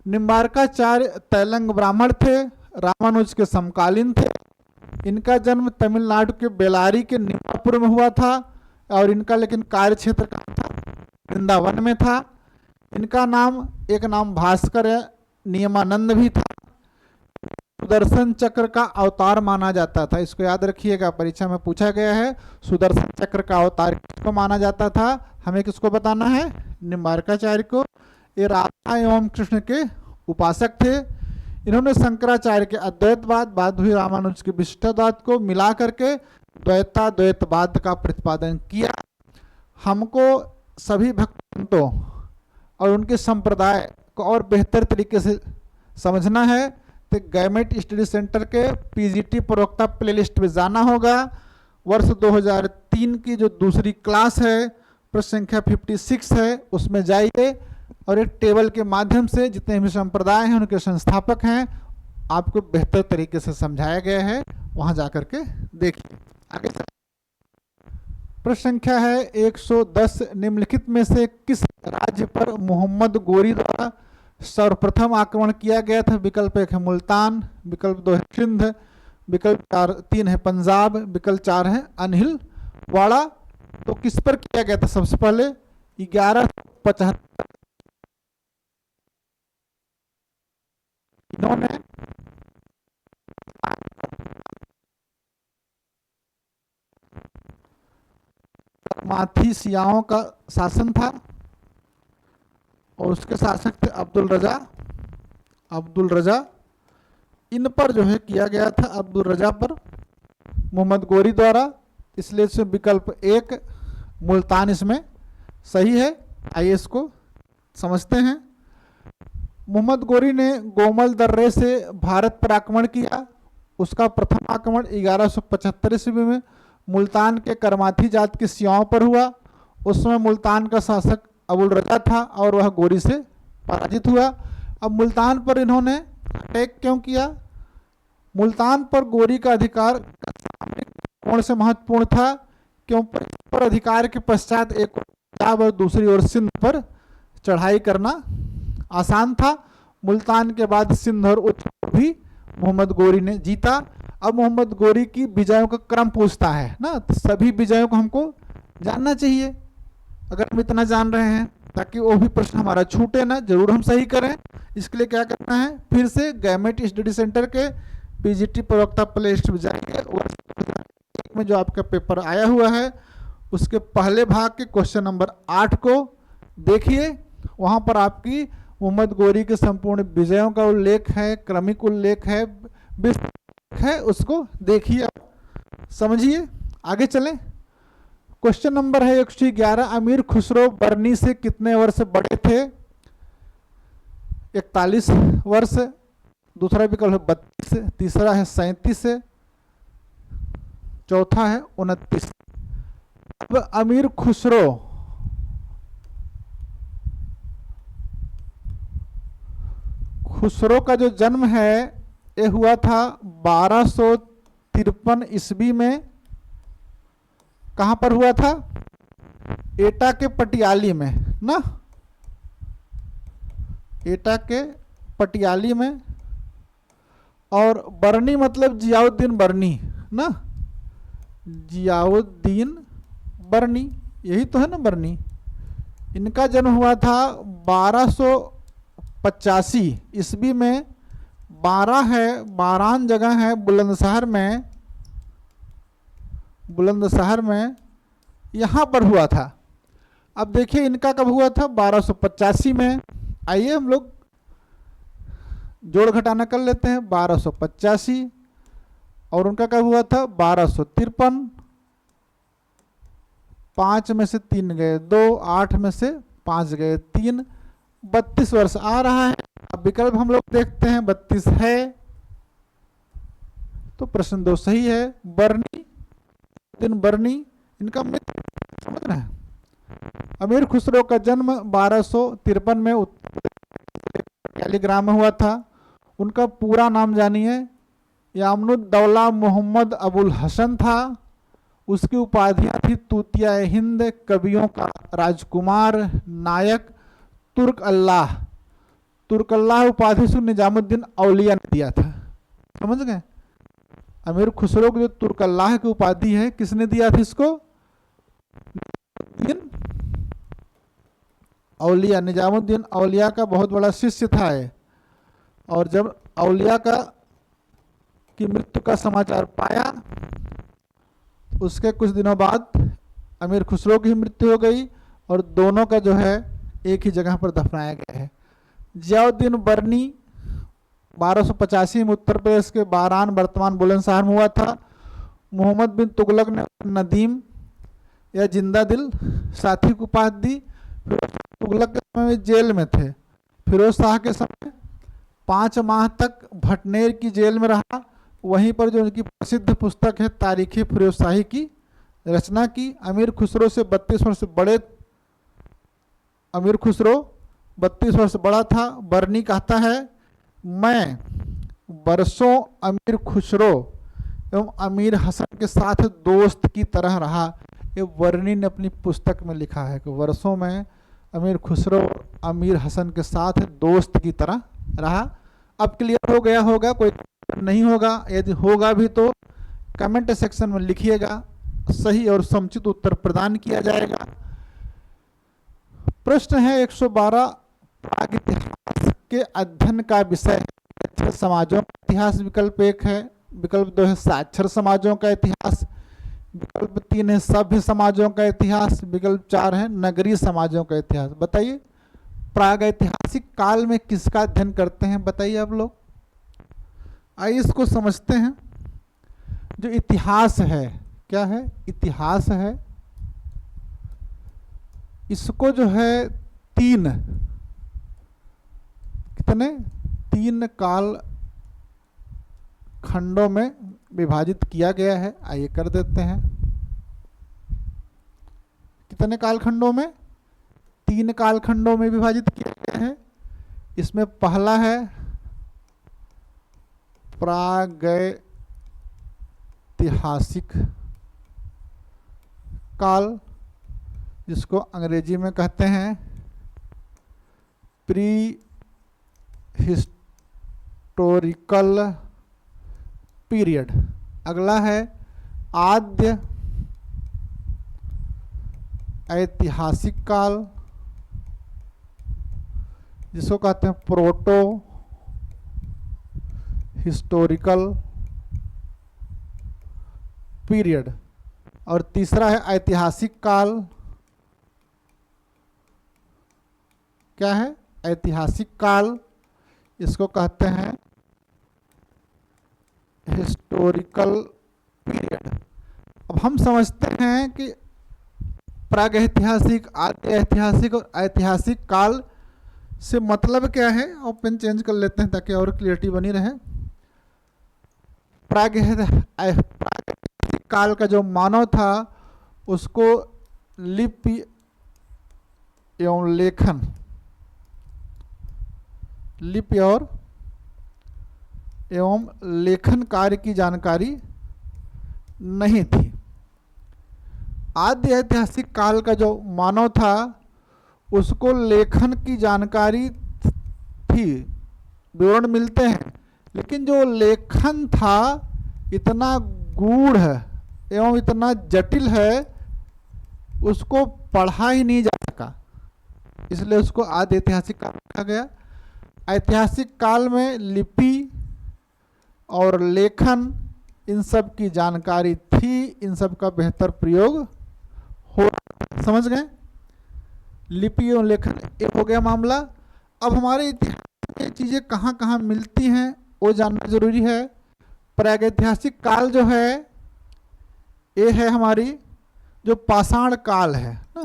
निम्बार्काचार्य तैलंग ब्राह्मण थे, रामानुज के समकालीन थे। इनका जन्म तमिलनाडु के बेलारी के निम्बापुर में हुआ था, और इनका लेकिन कार्य क्षेत्र कहाँ था? वृंदावन में था। इनका नाम एक नाम भास्कर नियमानंद भी था। सुदर्शन चक्र का अवतार माना जाता था, इसको याद रखिएगा, परीक्षा में पूछा गया है। सुदर्शन चक्र का अवतार किसको माना जाता था? हमें किसको बताना है? निम्बार्काचार्य को। ये राधा एवं कृष्ण के उपासक थे। इन्होंने शंकराचार्य के अद्वैतवाद, बाद हुई रामानुज के विशिष्टवाद को मिला करके द्वैता द्वैतवाद का प्रतिपादन किया। हमको सभी भक्तों और उनके संप्रदाय को और बेहतर तरीके से समझना है तो गवर्नमेंट स्टडी सेंटर के पीजीटी प्रवक्ता प्लेलिस्ट में जाना होगा। वर्ष 2003 की जो दूसरी क्लास है, प्रश्न संख्या 56 है, उसमें जाइए और एक टेबल के माध्यम से जितने भी संप्रदाय हैं उनके संस्थापक हैं आपको बेहतर तरीके से समझाया गया है, वहां जाकर के देखिए। आगे प्रश्न संख्या है 110, निम्नलिखित में से किस राज्य पर मोहम्मद गोरी द्वारा सर्वप्रथम आक्रमण किया गया था? विकल्प एक है मुल्तान, विकल्प दो है सिंध, विकल्प तीन है पंजाब, विकल्प चार है अनहिलवाड़ा। तो किस पर किया गया था? सबसे पहले 1175 इन्होंने माथी सियाओं का शासन था और उसके शासक थे अब्दुल रजा। अब्दुल रजा इन पर जो है किया गया था, अब्दुल रजा पर मोहम्मद गोरी द्वारा, इसलिए इसमें विकल्प एक मुल्तान इसमें सही है। आइए इसको समझते हैं। मोहम्मद गोरी ने गोमल दर्रे से भारत पर आक्रमण किया। उसका प्रथम आक्रमण 1175 ईस्वी में मुल्तान के करमाथी जात के सियाओं पर हुआ। उस समय मुल्तान का शासक अबुल रजा था और वह गोरी से पराजित हुआ। अब मुल्तान पर इन्होंने अटैक क्यों किया? मुल्तान पर गोरी का अधिकार कौन से महत्वपूर्ण था? क्यों पर अधिकार के पश्चात एक पंजाब और दूसरी ओर सिंध पर चढ़ाई करना आसान था। मुल्तान के बाद सिंध और उत्तर भी मोहम्मद गोरी ने जीता। अब मोहम्मद गोरी की विजयों का क्रम पूछता है ना, तो सभी विजयों को हमको जानना चाहिए अगर हम इतना जान रहे हैं, ताकि वो भी प्रश्न हमारा छूटे ना, जरूर हम सही करें। इसके लिए क्या करना है? फिर से गवर्नमेंट स्टडी सेंटर के पीजीटी प्रवक्ता प्लेलिस्ट में जाइए, में जो आपका पेपर आया हुआ है उसके पहले भाग के क्वेश्चन नंबर 8 को देखिए। वहां पर आपकी मोहम्मद गोरी के संपूर्ण विजयों का उल्लेख है, क्रमिक उल्लेख है, उसको देखिए, समझिए। आगे चलें। क्वेश्चन नंबर है 111, अमीर खुसरो बर्नी से कितने वर्ष बड़े थे? 41 वर्ष, दूसरा विकल्प है 32, तीसरा है 37, चौथा है 29। अब अमीर खुसरो का जो जन्म है ये हुआ था 1253 ईस्वी में। कहां पर हुआ था? एटा के पटियाली में ना, एटा के पटियाली में। और बरनी मतलब जियाउद्दीन बरनी ना, जियाउद्दीन बरनी, यही तो है ना बरनी। इनका जन्म हुआ था 1285 ईस्वी में। 12 जगह है बुलंदशहर में, यहाँ पर हुआ था। अब देखिए इनका कब हुआ था, 1285 में। आइए हम लोग जोड़ घटाना कर लेते हैं। 1285 और उनका कब हुआ था, 1253। 5 में से 3 गए 2, 8 में से 5 गए 3, 32 वर्ष आ रहा है। अब विकल्प हम लोग देखते हैं, 32 है तो प्रश्न 2 सही है। बरनी, दिन बरनी इनका मित्र, समझ रहे हैं। अमीर खुसरो का जन्म 1253 में कैलीग्राम में हुआ था। उनका पूरा नाम जानिए, यामनुद्दौला मोहम्मद अबुल हसन था। उसकी उपाधियां थी तूतिया हिंद, कवियों का राजकुमार, नायक, तुर्क अल्लाह। तुर्क अल्लाह उपाधि से निजामुद्दीन औलिया ने दिया था, समझ गए। अमीर खुसरो को जो तुर्क अल्लाह की उपाधि है, किसने दिया था इसको, औलिया। निजामुद्दीन औलिया का बहुत बड़ा शिष्य था है। और जब औलिया का की मृत्यु का समाचार पाया, उसके कुछ दिनों बाद अमीर खुसरो की मृत्यु हो गई और दोनों का जो है एक ही जगह पर दफनाया गया है। जियाउद्दीन बरनी 1285 में उत्तर प्रदेश के बारान वर्तमान बुलंदशहर में हुआ था। मोहम्मद बिन तुगलक ने नदीम या जिंदा दिल साथी को उपाधि दी। तुगलक के समय में जेल में थे। फिरोज शाह के समय 5 माह तक भटनेर की जेल में रहा। वहीं पर जो उनकी प्रसिद्ध पुस्तक है तारीख फिरोज शाही की रचना की। अमीर खुसरो से 32 वर्ष बड़े, अमीर खुसरो 32 वर्ष बड़ा था। बरनी कहता है, मैं बरसों अमीर खुसरो एवं अमीर हसन के साथ दोस्त की तरह रहा। ये बरनी ने अपनी पुस्तक में लिखा है कि वर्षों में अमीर खुसरो अमीर हसन के साथ दोस्त की तरह रहा। अब क्लियर हो गया होगा, कोई नहीं होगा, यदि होगा भी तो कमेंट सेक्शन में लिखिएगा, सही और समुचित उत्तर प्रदान किया जाएगा। प्रश्न है 112, प्रागइतिहास के अध्ययन का विषय है समाजों का इतिहास, विकल्प 1 है। विकल्प 2 है साक्षर समाजों का इतिहास। विकल्प 3 है सभ्य समाजों का इतिहास। विकल्प 4 है नगरीय समाजों का इतिहास। बताइए प्रागैतिहासिक काल में किसका अध्ययन करते हैं, बताइए आप लोग। आइए इसको समझते हैं। जो इतिहास है, क्या है, इतिहास है, इसको जो है तीन काल खंडों में विभाजित किया गया है। आइए कर देते हैं। कितने कालखंडों में, 3 कालखंडों में विभाजित किया गया है। इसमें पहला है प्रागैतिहासिक काल, जिसको अंग्रेजी में कहते हैं प्री हिस्टोरिकल पीरियड। अगला है आद्य ऐतिहासिक काल, जिसको कहते हैं प्रोटो हिस्टोरिकल पीरियड। और तीसरा है ऐतिहासिक काल, क्या है, ऐतिहासिक काल, इसको कहते हैं हिस्टोरिकल पीरियड। अब हम समझते हैं कि प्रागैतिहासिक, आद्य ऐतिहासिक और ऐतिहासिक काल से मतलब क्या है। और पेन चेंज कर लेते हैं ताकि और क्लियरिटी बनी रहे। प्रागैतिहासिक काल का जो मानव था उसको लिपि एवं लेखन, लिपि और एवं लेखन कार्य की जानकारी नहीं थी। आद्य ऐतिहासिक काल का जो मानव था उसको लेखन की जानकारी थी, विवरण मिलते हैं, लेकिन जो लेखन था इतना गूढ़ एवं इतना जटिल है, उसको पढ़ा ही नहीं जा सका, इसलिए उसको आद्य ऐतिहासिक काल कहा गया। ऐतिहासिक काल में लिपि और लेखन इन सब की जानकारी थी, इन सब का बेहतर प्रयोग हो, समझ गए। लिपि और लेखन ये हो गया मामला। अब हमारे इतिहास में चीज़ें कहाँ कहाँ मिलती हैं वो जानना जरूरी है। प्रागैतिहासिक काल जो है ये है हमारी जो पाषाण काल है ना,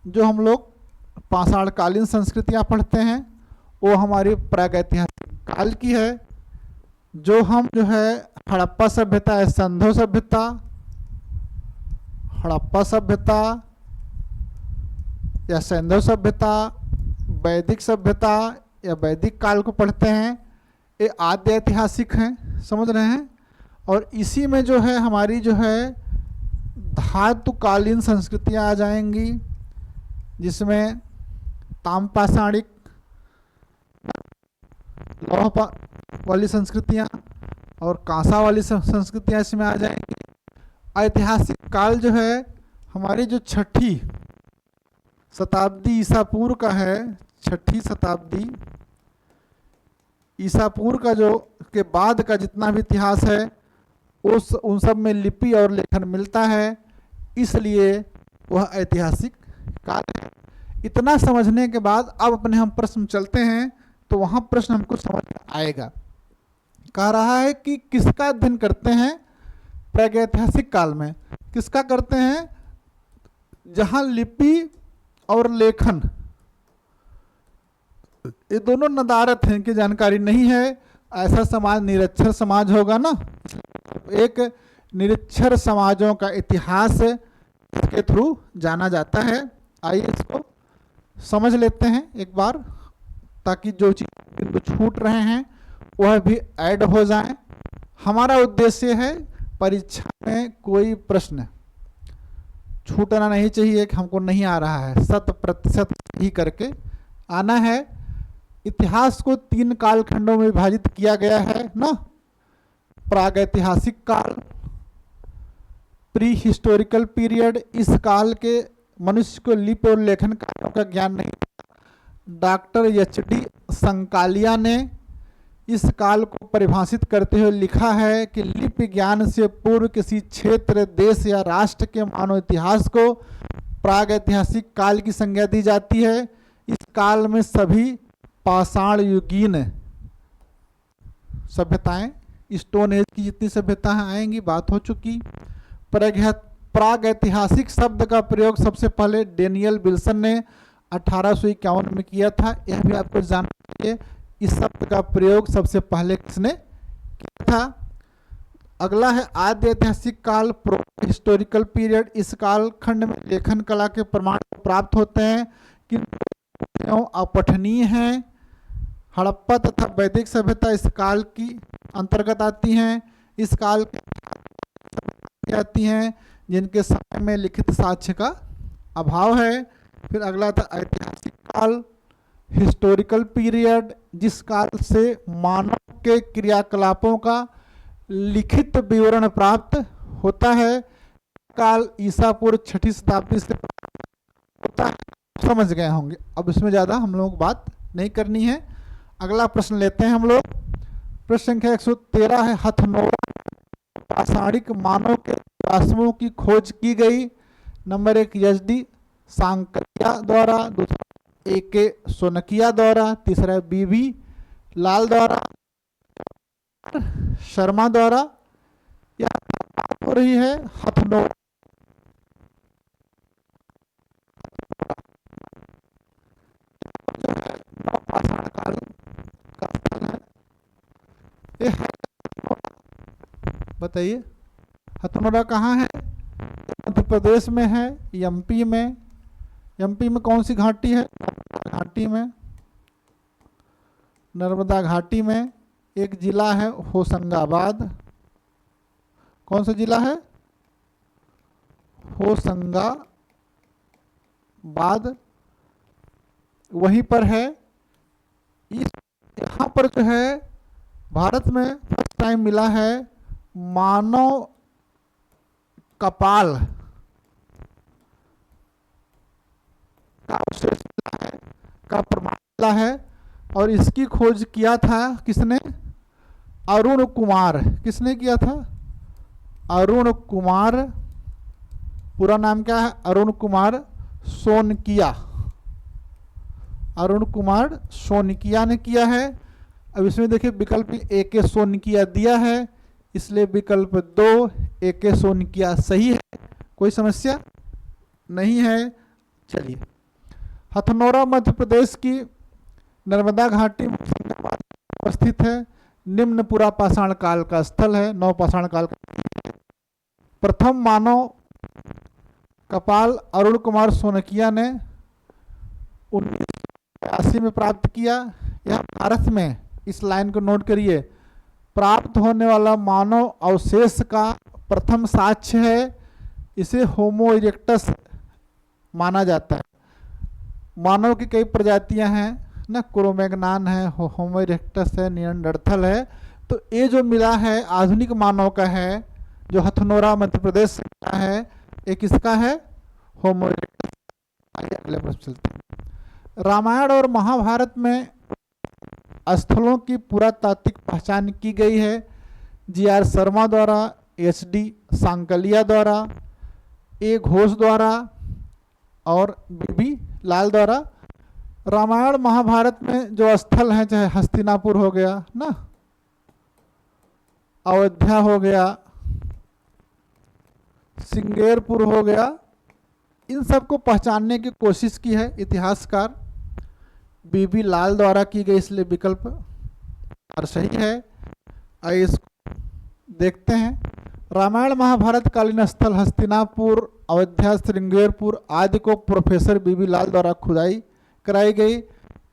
जो हम लोग पाषाणकालीन संस्कृतियाँ पढ़ते हैं वो हमारी प्रागैतिहासिक काल की है। जो हम जो है हड़प्पा सभ्यता है, सिंधु सभ्यता, हड़प्पा सभ्यता या सिंधु सभ्यता, वैदिक सभ्यता या वैदिक काल को पढ़ते हैं, ये आद्य ऐतिहासिक हैं, समझ रहे हैं। और इसी में जो है हमारी जो है धातुकालीन संस्कृतियाँ आ जाएंगी, जिसमें ताम्रपाषाणिक लौह वाली संस्कृतियाँ और कांसा वाली संस्कृतियाँ इसमें आ जाएंगी। ऐतिहासिक काल जो है हमारी जो छठी शताब्दी ईसा पूर्व का है, छठी शताब्दी ईसा पूर्व का जो के बाद का जितना भी इतिहास है उन सब में लिपि और लेखन मिलता है, इसलिए वह ऐतिहासिक काल है। इतना समझने के बाद अब अपने हम प्रश्न चलते हैं तो वहाँ प्रश्न हमको समझ में आएगा। कह रहा है कि किसका अध्ययन करते हैं प्रागैतिहासिक काल में, किसका करते हैं, जहाँ लिपि और लेखन ये दोनों नदारत हैं कि जानकारी नहीं है, ऐसा समाज निरक्षर समाज होगा ना। एक निरक्षर समाजों का इतिहास इसके थ्रू जाना जाता है। आइए इसको समझ लेते हैं एक बार, ताकि जो चीज़ छूट रहे हैं वह भी ऐड हो जाएं। हमारा उद्देश्य है परीक्षा में कोई प्रश्न छूटना नहीं चाहिए कि हमको नहीं आ रहा है, 100% ही करके आना है। इतिहास को 3 कालखंडों में विभाजित किया गया है ना, प्रागैतिहासिक काल, प्री हिस्टोरिकल पीरियड, इस काल के मनुष्य को लिपि और लेखन कार्यों का ज्ञान नहीं था। Doctor HD. संकालिया ने इस काल को परिभाषित करते हुए लिखा है कि लिपि ज्ञान से पूर्व किसी क्षेत्र, देश या राष्ट्र के मानव इतिहास को प्रागैतिहासिक काल की संज्ञा दी जाती है। इस काल में सभी पाषाण युगीन सभ्यताएं, स्टोन एज की जितनी सभ्यताएं आएंगी, बात हो चुकी। प्रागैतिहासिक शब्द का प्रयोग सबसे पहले डेनियल विल्सन ने 1851 में किया था, यह भी आपको जानना चाहिए। इस शब्द का प्रयोग सबसे पहले किसने किया था। अगला है आद्य ऐतिहासिक काल, प्रो हिस्टोरिकल पीरियड। इस काल खंड में लेखन कला के प्रमाण प्राप्त होते हैं कि अपठनीय हैं। हड़प्पा तथा वैदिक सभ्यता इस काल की अंतर्गत आती हैं। इस काल के आती हैं जिनके समय में लिखित साक्ष्य का अभाव है। फिर अगला था ऐतिहासिक काल, हिस्टोरिकल पीरियड, जिस काल से मानव के क्रियाकलापों का लिखित विवरण प्राप्त होता है। काल ईसा पूर्व 6ठी शताब्दी से होता है, समझ गए होंगे। अब इसमें ज़्यादा हम लोग बात नहीं करनी है। अगला प्रश्न लेते हैं हम लोग। प्रश्न संख्या 113 है, हथनोरा पाषाणिक मानव के आश्रमों की खोज की गई। Number 1 HD. सांकलिया द्वारा, दूसरा ए.के. सोनकिया द्वारा, तीसरा बी.बी. लाल द्वारा, शर्मा द्वारा। यह बात हो रही है हथनोरा पाषाण काल का स्थल है। बताइए हथनोरा कहाँ है? मध्य प्रदेश में है, एमपी में। एमपी में कौन सी घाटी है? घाटी में, नर्मदा घाटी में। एक जिला है होशंगाबाद। कौन सा जिला है? होशंगाबाद, वहीं पर है। इस यहाँ पर जो है भारत में फर्स्ट टाइम मिला है मानव कपाल का अवशेष का प्रमाण मिला है। और इसकी खोज किया था किसने? अरुण कुमार। किसने किया था? अरुण कुमार। पूरा नाम क्या है? अरुण कुमार सोनकिया, अरुण कुमार सोनकिया ने किया है। अब इसमें देखिए विकल्प ए के सोनकिया दिया है, इसलिए विकल्प 2 ए के सोनकिया सही है, कोई समस्या नहीं है। चलिए, हथनोरा मध्य प्रदेश की नर्मदा घाटी में अवस्थित है, निम्न पूरा पाषाण काल का स्थल है, नव पाषाण काल का। प्रथम मानव कपाल अरुण कुमार सोनकिया ने 1982 में प्राप्त किया। यह भारत में, इस लाइन को नोट करिए, प्राप्त होने वाला मानव अवशेष का प्रथम साक्ष्य है। इसे होमो इरेक्टस माना जाता है। मानव की कई प्रजातियां हैं ना, क्रोमैग्नान है, होमो इरेक्टस है, निएंडरथल है। तो ये जो मिला है आधुनिक मानव का है, जो हथनोरा मध्य प्रदेश से मिला है, ये किसका है? होमो इरेक्टस। आइए अगले प्रश्न चलते हैं। रामायण और महाभारत में स्थलों की पुरातात्विक पहचान की गई है जी.आर. शर्मा द्वारा, एच.डी. सांकलिया द्वारा, ए. घोष द्वारा और बी.बी. लाल द्वारा। रामायण महाभारत में जो स्थल हैं, चाहे हस्तिनापुर हो गया ना, अयोध्या हो गया, सिंगेरपुर हो गया, इन सबको पहचानने की कोशिश की है इतिहासकार बी.बी. लाल द्वारा की गई, इसलिए विकल्प और सही है। आइए इसको देखते हैं। रामायण महाभारत कालीन स्थल हस्तिनापुर, अयोध्या, श्रृंगेरपुर आदि को प्रोफेसर बी.बी. लाल द्वारा खुदाई कराई गई,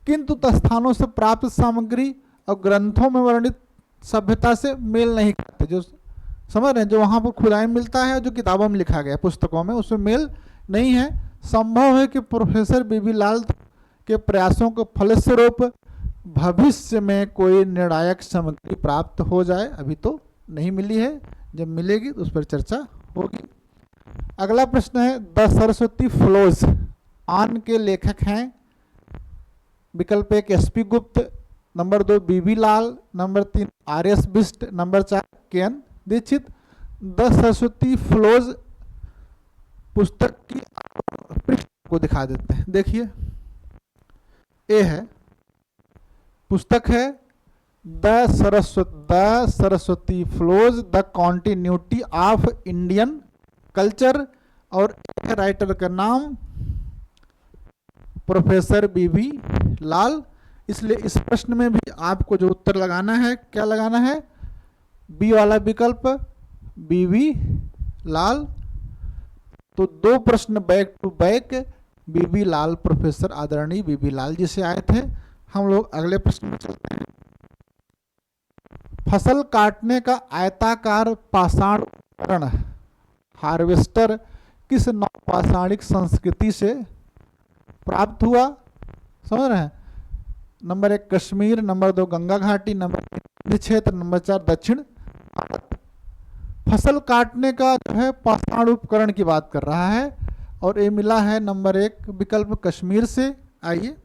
किंतु स्थानों से प्राप्त सामग्री और ग्रंथों में वर्णित सभ्यता से मेल नहीं खाते। जो समझ रहे हैं, जो वहाँ पर खुदाई मिलता है, जो किताबों में लिखा गया, पुस्तकों में, उसमें मेल नहीं है। संभव है कि प्रोफेसर बी.बी. लाल के प्रयासों के फलस्वरूप भविष्य में कोई निर्णायक सामग्री प्राप्त हो जाए। अभी तो नहीं मिली है, जब मिलेगी तो उस पर चर्चा होगी। अगला प्रश्न है, द सरस्वती फ्लोज आन के लेखक हैं। विकल्प 1 S P. Gupta, number 2 B B. Lal, number 3 R S. Bisht, number 4 K N. Dikshit. The Saraswati flows पुस्तक की पृष्ठ को दिखा देते हैं। देखिए, ए है, पुस्तक है the Saraswati flows the continuity of Indian culture, और राइटर का नाम प्रोफेसर बी.बी. लाल। इसलिए इस प्रश्न में भी आपको जो उत्तर लगाना है, क्या लगाना है? बी वाला विकल्प, बी.बी. लाल। तो 2 प्रश्न back to back B B. Lal, professor आदरणीय बी.बी. लाल जी से आए थे। हम लोग अगले प्रश्न में चलते हैं। फसल काटने का आयताकार पाषाण उपकरण हार्वेस्टर किस नवपाषाणिक संस्कृति से प्राप्त हुआ? समझ रहे हैं? नंबर 1 कश्मीर, नंबर 2 गंगा घाटी, नंबर 3 मध्य क्षेत्र, नंबर 4 दक्षिण भारत। फसल काटने का जो है पाषाण उपकरण की बात कर रहा है, और ये मिला है नंबर 1 विकल्प कश्मीर से। आइए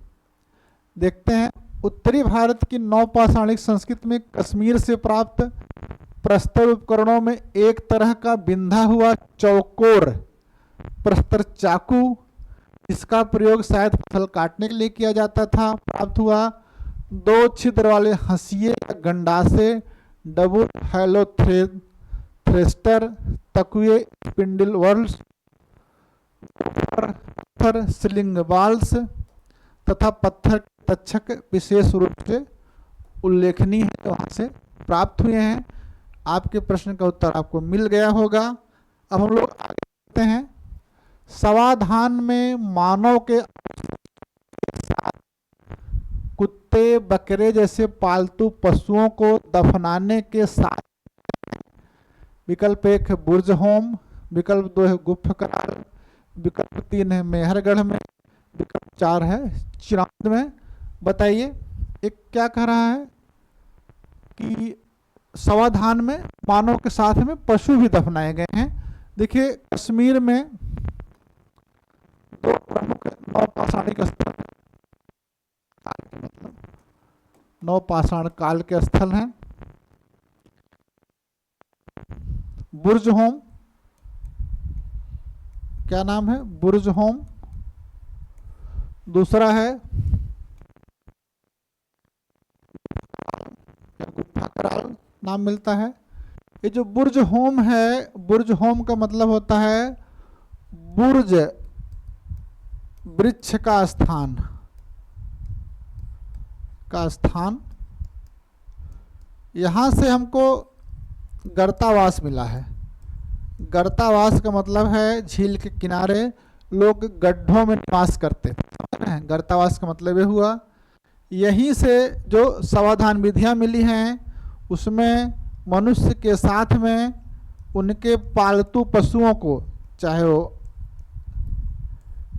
देखते हैं। उत्तरी भारत की नवपाषाणिक संस्कृति में कश्मीर से प्राप्त प्रस्तर उपकरणों में एक तरह का बिंधा हुआ चौकोर प्रस्तर चाकू, इसका प्रयोग शायद फसल काटने के लिए किया जाता था, प्राप्त हुआ। 2 छिद्र वाले हंसिये या गंडासे, डबल हैलो थ्रेस्टर, तकुए, स्पिंडल वर्ल्स, पत्थर स्लिंग बाल्स तथा पत्थर तक्षक विशेष रूप से उल्लेखनीय है, वहाँ से प्राप्त हुए हैं। आपके प्रश्न का उत्तर आपको मिल गया होगा। अब हम लोग आगे बढ़ते हैं। समाधान में मानव के साथ कुत्ते, बकरे जैसे पालतू पशुओं को दफनाने के साथ विकल्प 1 है बुर्ज होम, विकल्प 2 है गुफ्त कराल, विकल्प 3 है मेहरगढ़ में, विकल्प 4 है चिरांद में। बताइए, एक क्या कह रहा है कि समाधान में मानव के साथ में पशु भी दफनाए गए हैं। देखिए, कश्मीर में 2 प्रमुख नवपाषाणिक स्थल, मतलब नवपाषाण काल के स्थल हैं। बुर्ज होम, क्या नाम है? बुर्ज होम दूसरा है गुफा कराल नाम मिलता है। ये जो बुर्ज होम है, बुर्ज होम का मतलब होता है बुर्ज, वृक्ष का स्थान, का स्थान। यहाँ से हमको गर्तावास मिला है। गर्तावास का मतलब है झील के किनारे लोग गड्ढों में निवास करते थे। गर्तावास का मतलब ये हुआ। यहीं से जो सावधान विधियाँ मिली हैं उसमें मनुष्य के साथ में उनके पालतू पशुओं को, चाहे वो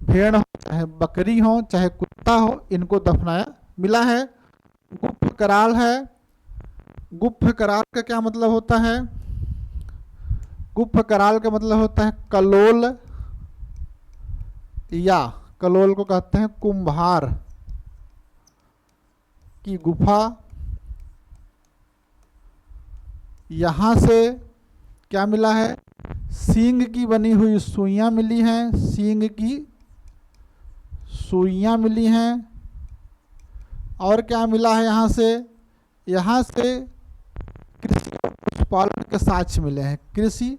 भेड़ हो, चाहे बकरी हो, चाहे कुत्ता हो, इनको दफनाया मिला है। गुप्त कराल है। गुप्त कराल का क्या मतलब होता है? गुप्त कराल का मतलब होता है कलोल, या कलोल को कहते हैं कुंभार की गुफा। यहाँ से क्या मिला है? सींग की बनी हुई सुइयां मिली हैं, सींग की सुइयां मिली हैं। और क्या मिला है यहाँ से? यहाँ से कृषि और पशुपालन के साक्ष्य मिले हैं, कृषि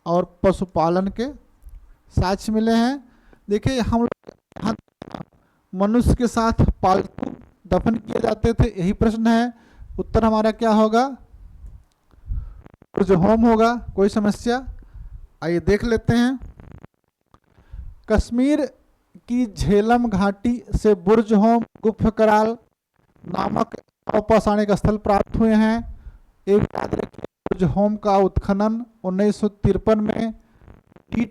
और पशुपालन के साक्ष्य मिले हैं। देखिए हम लोग यहाँ मनुष्य के साथ पालतू दफन किए जाते थे, यही प्रश्न है। उत्तर हमारा क्या होगा? बुर्ज होम होगा। कोई समस्या? आइए देख लेते हैं। कश्मीर की झेलम घाटी से बुर्ज होम, गुप्त कराल नामक औपसाणिक स्थल प्राप्त हुए हैं। एक याद रखिए, बुर्ज होम का उत्खनन 1953 में डी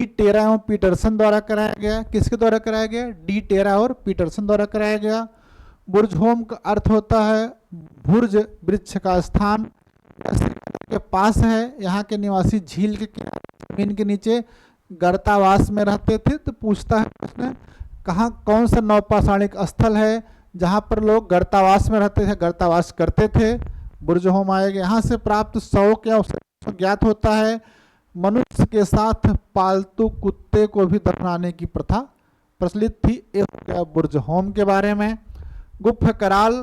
टेरा एवं पीटरसन द्वारा कराया गया। किसके द्वारा कराया गया? डी टेरा और पीटरसन द्वारा कराया गया। बुर्ज होम का अर्थ होता है बुर्ज, वृक्ष का स्थान, के पास है। यहाँ के निवासी झील के किनारे जमीन के नीचे गर्तावास में रहते थे। तो पूछता है प्रश्न, कहाँ कौन सा नौपाषाणिक स्थल है जहाँ पर लोग गर्तावास में रहते थे, गर्तावास करते थे? बुर्ज होम आएगा। यहाँ से प्राप्त शौक या उससे ज्ञात होता है मनुष्य के साथ पालतू कुत्ते को भी दफनाने की प्रथा प्रचलित थी। ये हो गया बुर्ज होम के बारे में। गुप्त कराल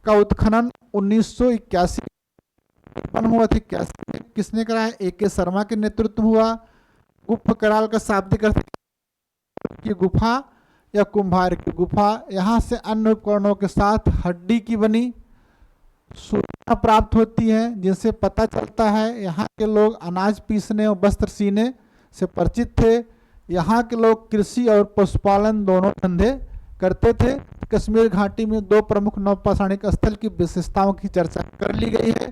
का उत्खनन 1981 हुआ थी। किसने कराया? A.K. शर्मा के नेतृत्व हुआ। गुप्त कराल का शाब्दिक अर्थ की गुफा या कुंभार की गुफा। यहाँ से अन्य उपकरणों के साथ हड्डी की बनी सुइयां प्राप्त होती हैं, जिनसे पता चलता है यहाँ के लोग अनाज पीसने और वस्त्र सीने से परिचित थे। यहाँ के लोग कृषि और पशुपालन दोनों धंधे करते थे। कश्मीर घाटी में दो प्रमुख नौपाषाणिक स्थल की विशेषताओं की चर्चा कर ली गई है।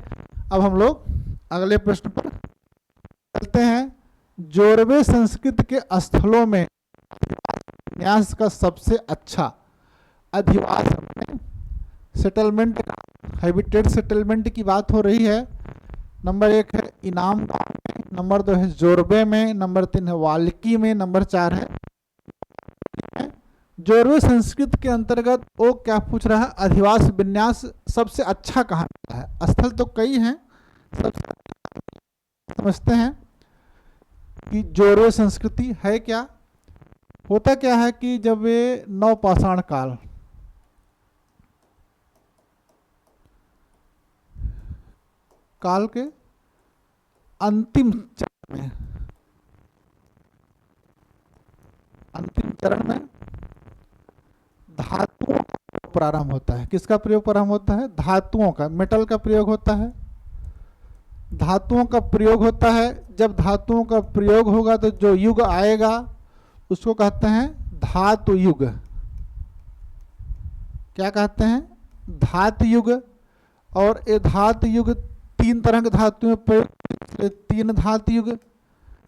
अब हम लोग अगले प्रश्न पर चलते हैं। जोरवे संस्कृत के स्थलों में न्यास का सबसे अच्छा अधिवास, सेटलमेंट, हैबिटेट सेटलमेंट की बात हो रही है। नंबर 1 है इनाम गांव में, नंबर 2 है जोरबे में, नंबर 3 है वाल्की में, नंबर 4 है। जोरवे संस्कृत के अंतर्गत वो क्या पूछ रहा है? अधिवास विन्यास सबसे अच्छा कहाँ मिलता है? स्थल तो कई हैं, समझते हैं कि जोरवे संस्कृति है क्या। होता क्या है कि जब ये नवपाषाण काल, काल के अंतिम चरण में धातुओं का प्रारंभ होता है। किसका प्रयोग प्रारंभ होता है? धातुओं का, मेटल का प्रयोग होता है। धातुओं का प्रयोग होता है। जब धातुओं का प्रयोग होगा तो जो युग आएगा उसको कहते हैं धातु युग। क्या कहते हैं? धातु युग। और ये धातु युग 3 तरह के धातुओं पर 3 धातु युग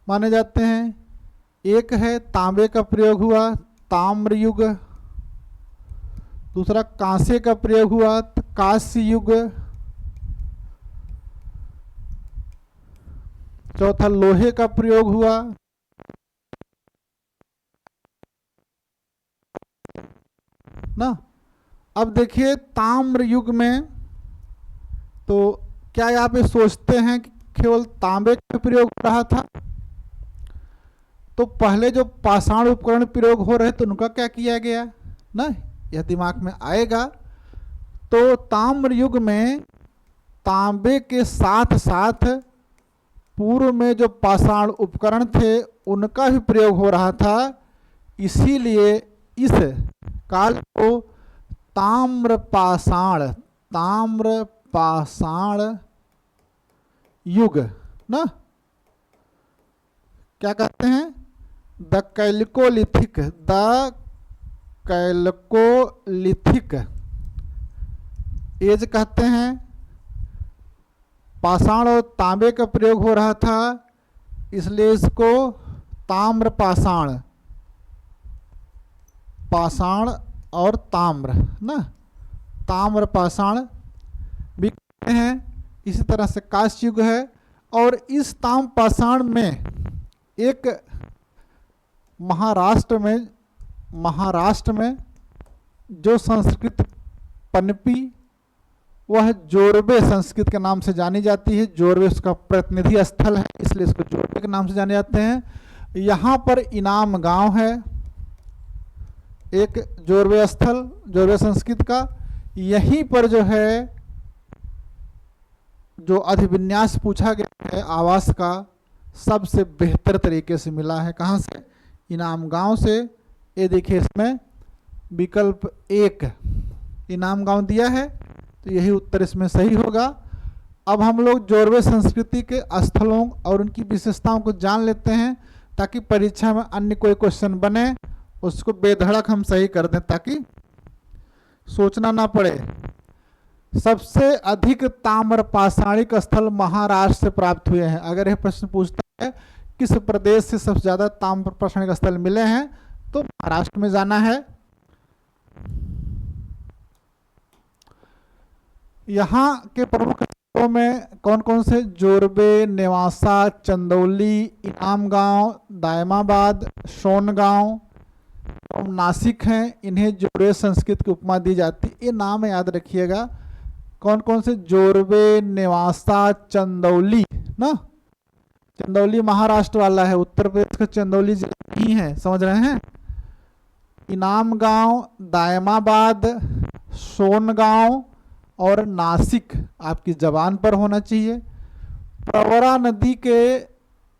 माने जाते हैं। एक है तांबे का प्रयोग हुआ, ताम्र युग। दूसरा कांसे का प्रयोग हुआ, कांस्य युग। चौथा लोहे का प्रयोग हुआ। ना, अब देखिए ताम्र युग में तो क्या आप ये सोचते हैं कि केवल तांबे का प्रयोग हो रहा था? तो पहले जो पाषाण उपकरण प्रयोग हो रहे थे उनका क्या किया गया ना, यह दिमाग में आएगा। तो ताम्र युग में तांबे के साथ साथ पूर्व में जो पाषाण उपकरण थे उनका भी प्रयोग हो रहा था, इसीलिए इस काल को ताम्र पाषाण युग ना क्या कहते हैं, द कैल्कोलिथिक एज कहते हैं। पाषाण और तांबे का प्रयोग हो रहा था, इसलिए इसको ताम्र पाषाण और ताम्र ना, ताम्र पाषाण भी कहते हैं। इसी तरह से कांस्य युग है। और इस ताम्र पाषाण में एक महाराष्ट्र में जो संस्कृत पनपी वह जोरबे संस्कृत के नाम से जानी जाती है। जोरबे उसका प्रतिनिधि स्थल है, इसलिए इसको जोरबे के नाम से जाने जाते हैं। यहाँ पर इनाम गांव है, एक जोरबे स्थल जोरबे संस्कृत का। यहीं पर जो है जो अधिविन्यास पूछा गया है आवास का सबसे बेहतर तरीके से मिला है। कहाँ से? इनाम गांव से। ये देखिए इसमें विकल्प 1 इनाम गांव दिया है, तो यही उत्तर इसमें सही होगा। अब हम लोग जोरबे संस्कृति के स्थलों और उनकी विशेषताओं को जान लेते हैं, ताकि परीक्षा में अन्य कोई क्वेश्चन बने उसको बेधड़क हम सही कर दें, ताकि सोचना ना पड़े। सबसे अधिक ताम्र पाषाणिक स्थल महाराष्ट्र से प्राप्त हुए हैं। अगर यह प्रश्न पूछता है किस प्रदेश से सबसे ज्यादा ताम्र पाषाणिक स्थल मिले हैं, तो महाराष्ट्र में जाना है। यहाँ के प्रमुख स्थलों में कौन कौन से? जोरबे, नेवासा, चंदौली, इनाम गांव, दायमाबाद, सोनगांव और नासिक हैं। इन्हें जोरबे संस्कृत की उपमा दी जाती है। ये नाम याद रखिएगा, कौन कौन से? जोरबे, नेवासा, चंदौली ना। चंदौली महाराष्ट्र वाला है, उत्तर प्रदेश का चंदौली जिला नहीं है, समझ रहे हैं। इनाम गांव, दायमाबाद, सोनगांव और नासिक आपकी जबान पर होना चाहिए। प्रवरा नदी के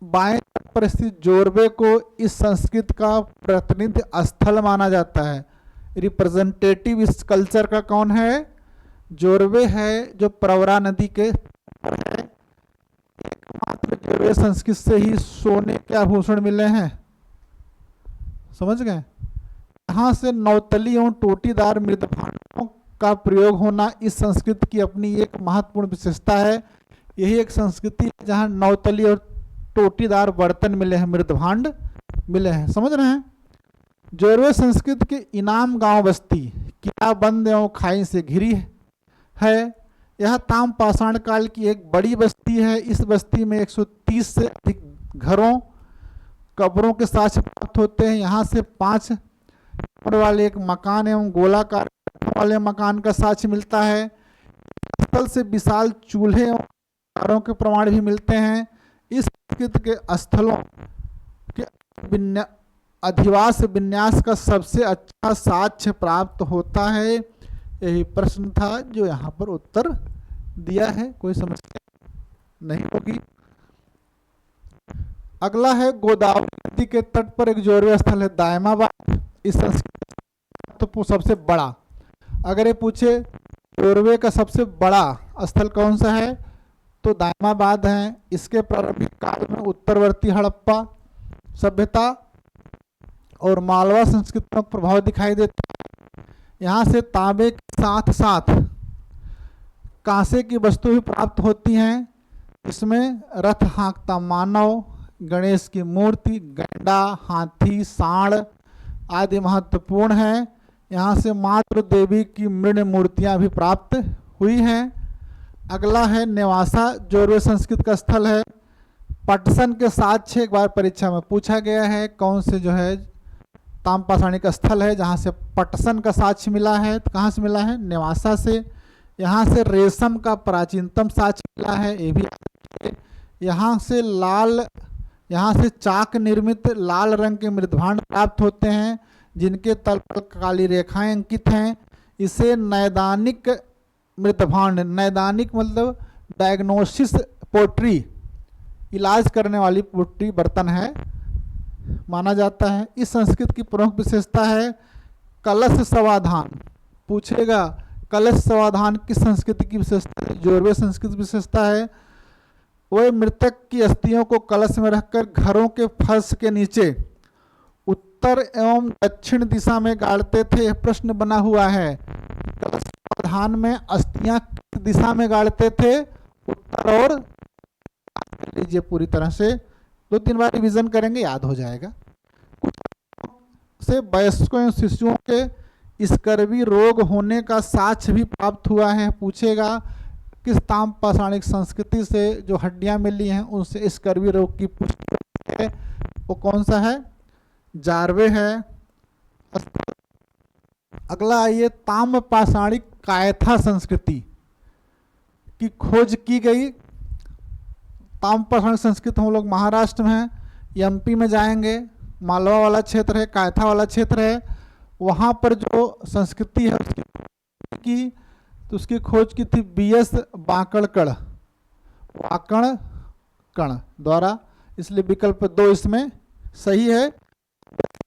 बाएं तट पर स्थित जोरबे को इस संस्कृत का प्रतिनिधि स्थल माना जाता है। रिप्रेजेंटेटिव इस कल्चर का कौन है? जोरबे है, जो प्रवरा नदी के पर है। एकमात्र जोरबे संस्कृत से ही सोने के आभूषण मिले हैं, समझ गए। यहाँ से नौतली एवं टोटीदार मृदभांडों का प्रयोग होना इस संस्कृत की अपनी एक महत्वपूर्ण विशेषता है। यही एक संस्कृति है जहाँ नौतली और टोटीदार बर्तन मिले हैं, मृदभांड मिले हैं, समझ रहे हैं। जोरबे संस्कृत के इनाम गांव बस्ती किलाबंद एवं खाई से घिरी है। यह ताम्र पाषाण काल की एक बड़ी बस्ती है। इस बस्ती में 130 से अधिक घरों कब्रों के साक्ष्य प्राप्त होते हैं। यहाँ से 5 कमरे वाले एक मकान एवं गोलाकार वाले मकान का साक्ष्य मिलता है। स्थल से विशाल चूल्हे और कारों के प्रमाण भी मिलते हैं। इस संस्कृत के स्थलों के अधिवास विन्यास का सबसे अच्छा साक्ष्य प्राप्त होता है। यही प्रश्न था जो यहाँ पर उत्तर दिया है, कोई समस्या नहीं होगी। अगला है गोदावरी नदी के तट पर एक जोरबे स्थल है दायमाबाद। इस संस्कृत तो सबसे बड़ा, अगर ये पूछे जोरबे का सबसे बड़ा स्थल कौन सा है, तो दायमाबाद है। इसके प्रारंभिक काल में उत्तरवर्ती हड़प्पा सभ्यता और मालवा संस्कृति का प्रभाव दिखाई देता है। यहाँ से तांबे के साथ साथ कांसे की वस्तु भी प्राप्त होती हैं। इसमें रथ हाँकता मानव, गणेश की मूर्ति, गंडा, हाथी, सांड आदि महत्वपूर्ण हैं। यहाँ से मातृ देवी की मृण मूर्तियाँ भी प्राप्त हुई हैं। अगला है नेवासा, जोरबे संस्कृत का स्थल है। पटसन के साक्ष्य एक बार परीक्षा में पूछा गया है, कौन से जो है ताम्र पाषाणिक स्थल है जहाँ से पटसन का साक्ष्य मिला है, तो कहाँ से मिला है? नेवासा से। यहाँ से रेशम का प्राचीनतम साक्ष्य मिला है, ये भी। यहाँ से लाल यहाँ से चाक निर्मित लाल रंग के मृदभांड प्राप्त होते हैं जिनके तल पर काली रेखाएं अंकित हैं। इसे नैदानिक मृदभांड, नैदानिक मतलब डायग्नोसिस पोट्री, इलाज करने वाली पोट्री बर्तन है माना जाता है। इस संस्कृत की प्रमुख विशेषता है कलश समाधान। पूछेगा कलश समाधान किस संस्कृति की विशेषता है? जोरवे संस्कृत विशेषता है। वह मृतक की अस्थियों को कलश में रखकर घरों के फर्श के नीचे उत्तर एवं दक्षिण दिशा में गाड़ते थे। प्रश्न बना हुआ है कलश समाधान में अस्थियां किस दिशा में गाड़ते थे? उत्तर और, लीजिए पूरी तरह से 2-3 बार रिवीजन करेंगे याद हो जाएगा। कुछ से वयस्कों एवं शिशुओं के स्कर्वी रोग होने का साक्ष्य भी प्राप्त हुआ है। पूछेगा किस ताम्रपाषाणिक संस्कृति से जो हड्डियां मिली हैं उनसे स्कर्वी रोग की पुष्टि है? वो कौन सा है? जारवे है। अगला आइए, ताम्रपाषाणिक कायथा संस्कृति की खोज की गई। ताम्रपाषाणिक संस्कृति हम लोग महाराष्ट्र में हैं, एमपी में जाएंगे, मालवा वाला क्षेत्र है, कायथा वाला क्षेत्र है, वहाँ पर जो संस्कृति है उसकी तो उसकी खोज की थी BS वाकणकण द्वारा, इसलिए विकल्प 2 इसमें सही है।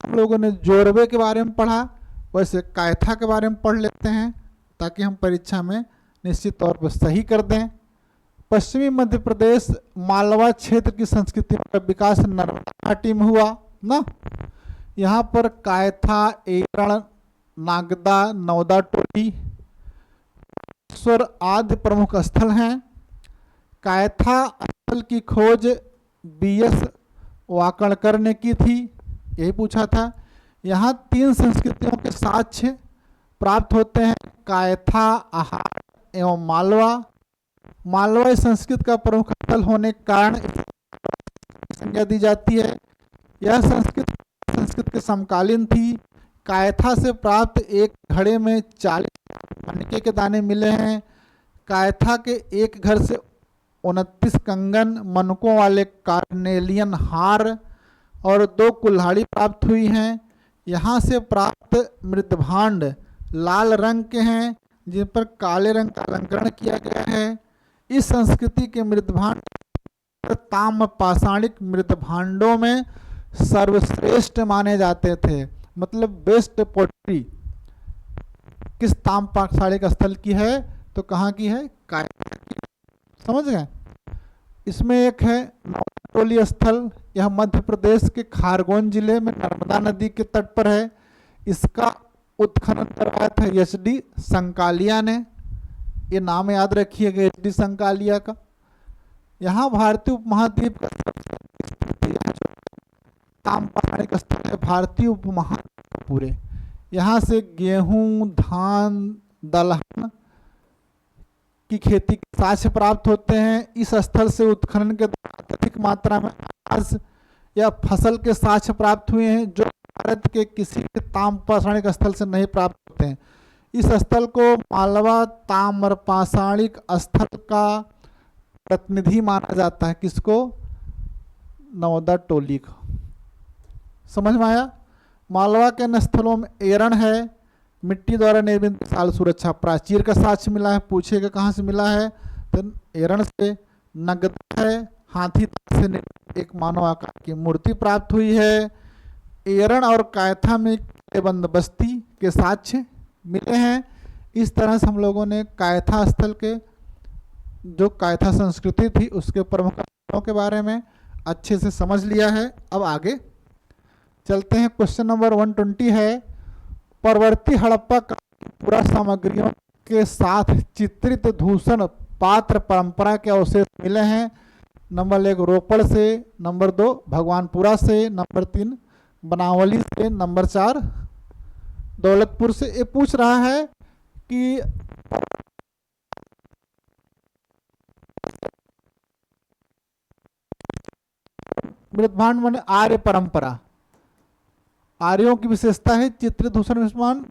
हम लोगों ने जोरवे के बारे में पढ़ा, वैसे कायथा के बारे में पढ़ लेते हैं ताकि हम परीक्षा में निश्चित तौर पर सही कर दें। पश्चिमी मध्य प्रदेश मालवा क्षेत्र की संस्कृतियों का विकास नर्मदा घाटी में हुआ ना। यहाँ पर कायथा, एरण, नागदा, नौदा टोली स्वर आदि प्रमुख स्थल हैं। कायथा स्थल की खोज BS वाकणकर ने की थी, यही पूछा था। यहाँ 3 संस्कृतियों के साक्ष्य प्राप्त होते हैं, कायथा, आहार एवं मालवा। मालवा इस संस्कृत का प्रमुख स्थल होने के कारण संज्ञा दी जाती है। यह संस्कृत के समकालीन थी। कायथा से प्राप्त एक घड़े में 40 मणके के दाने मिले हैं। कायथा के एक घर से 29 कंगन, मनकों वाले कार्नेलियन हार और 2 कुल्हाड़ी प्राप्त हुई हैं। यहाँ से प्राप्त मृदभांड लाल रंग के हैं जिन पर काले रंग का अलंकरण किया गया है। इस संस्कृति के मृदभांड ताम्रपाषाणिक मृदभांडों में सर्वश्रेष्ठ माने जाते थे, मतलब बेस्ट पोट्री किस ताम्रपाषाणिक स्थल की है? तो कहाँ की है? कायथा की। समझ गए? इसमें एक है नौटोली स्थल, यह मध्य प्रदेश के खारगोन जिले में नर्मदा नदी के तट पर है। इसका उत्खनन करवाया था HD संकालिया ने, ये नाम याद रखिएगा HD संकालिया का। यहाँ भारतीय उपमहाद्वीप का ताम्रपाषाणिक स्थल है, भारतीय उपमहाद्वीप का पूरे। यहाँ से गेहूं, धान, दलहन की खेती के साक्ष्य प्राप्त होते हैं। इस स्थल से उत्खनन के दौरान अधिक मात्रा में अनाज या फसल के साक्ष्य प्राप्त हुए हैं जो भारत के किसी भी ताम्रपाषाणिक स्थल से नहीं प्राप्त होते हैं। इस स्थल को मालवा ताम्रपाषाणिक स्थल का प्रतिनिधि माना जाता है। किसको? नौदा टोली को। समझ में आया? मालवा के अन्य स्थलों में एरण है, मिट्टी द्वारा निर्मित विशाल सुरक्षा प्राचीर का साक्ष्य मिला है। पूछेगा कहाँ से मिला है? तो एरण से। नगदा है, हाथी दांत से निर्मित एक मानव आकार की मूर्ति प्राप्त हुई है। एरण और कायथा में बंदोबस्ती के साक्ष्य मिले हैं। इस तरह से हम लोगों ने कायथा स्थल के जो कायथा संस्कृति थी उसके प्रमुख स्थलों के बारे में अच्छे से समझ लिया है। अब आगे चलते हैं। क्वेश्चन नंबर 120 है, परवर्ती हड़प्पा का पूरा सामग्रियों के साथ चित्रित दूषण पात्र परंपरा के अवशेष मिले हैं। नंबर 1 रोपड़ से, नंबर 2 भगवानपुरा से, नंबर 3 बनावली से, नंबर 4 दौलतपुर से। ये पूछ रहा है कि मृदभांड माने आर्य परंपरा, आर्यों की विशेषता है चित्रित दूषण विस्मान।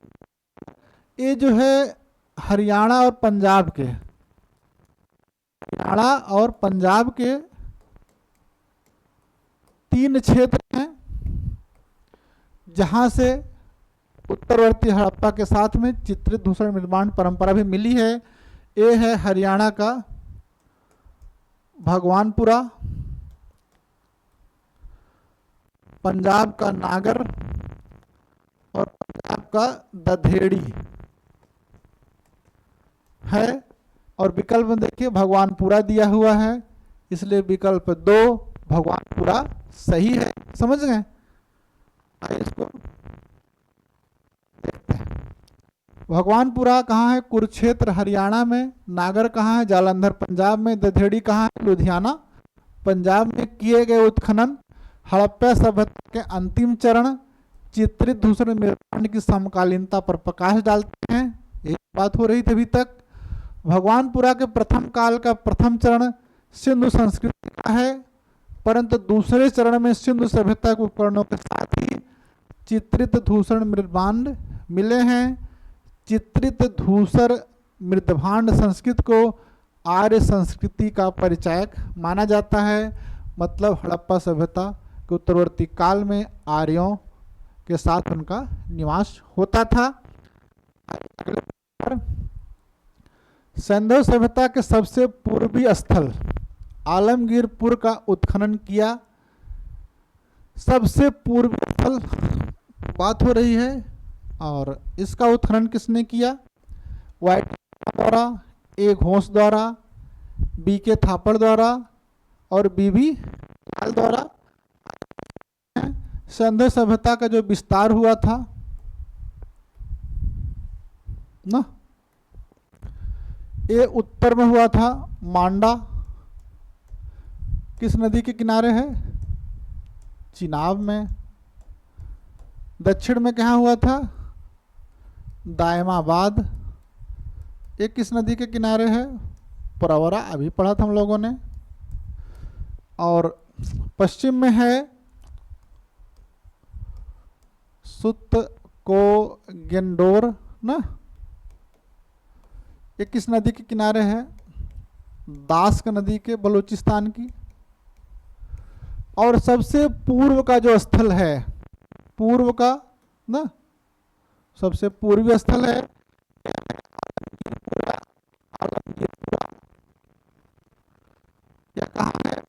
ये जो है हरियाणा और पंजाब के, हरियाणा और पंजाब के 3 क्षेत्र हैं जहां से उत्तरवर्ती हड़प्पा के साथ में चित्रित धूसर निर्माण परंपरा भी मिली है। ये है हरियाणा का भगवानपुरा, पंजाब का नागर और पंजाब का दधेड़ी है। और विकल्प में देखिए भगवानपुरा दिया हुआ है, इसलिए विकल्प 2 भगवानपुरा सही है। समझ गए? आइए इसको देखते हैं। भगवानपुरा कहाँ है? कुरुक्षेत्र हरियाणा में। नागर कहाँ है? जालंधर पंजाब में। दधेड़ी कहाँ है? लुधियाना पंजाब में। किए गए उत्खनन हड़प्पा सभ्यता के अंतिम चरण चित्रित धूसर निर्माण की समकालीनता पर प्रकाश डालते हैं। एक बात हो रही थी अभी तक। भगवानपुरा के प्रथम काल का प्रथम चरण सिंधु संस्कृति का है, परंतु दूसरे चरण में सिंधु सभ्यता के उपकरणों के साथ ही चित्रित धूसर मृदभांड मिले हैं। चित्रित धूसर मृदभांड संस्कृति को आर्य संस्कृति का परिचायक माना जाता है। मतलब हड़प्पा सभ्यता के उत्तरवर्ती काल में आर्यों के साथ उनका निवास होता था। अगले पर सिंधु सभ्यता के सबसे पूर्वी स्थल आलमगीरपुर का उत्खनन किया। सबसे पूर्वी स्थल बात हो रही है, और इसका उत्खनन किसने किया? वाइट द्वारा, ए घोष द्वारा, बी के थापड़ द्वारा और बीबी लाल द्वारा। सिंधु सभ्यता का जो विस्तार हुआ था ना, ये उत्तर में हुआ था मांडा, किस नदी के किनारे है? चिनाब में। दक्षिण में कहाँ हुआ था? दायमाबाद। ये किस नदी के किनारे है? प्रवरा, अभी पढ़ा था हम लोगों ने। और पश्चिम में है सुत को गेंडोर ना, ये किस नदी के किनारे है? दास्क नदी के, बलूचिस्तान की। और सबसे पूर्व का जो स्थल है, पूर्व का ना, सबसे पूर्वी स्थल है यह कहाँ है?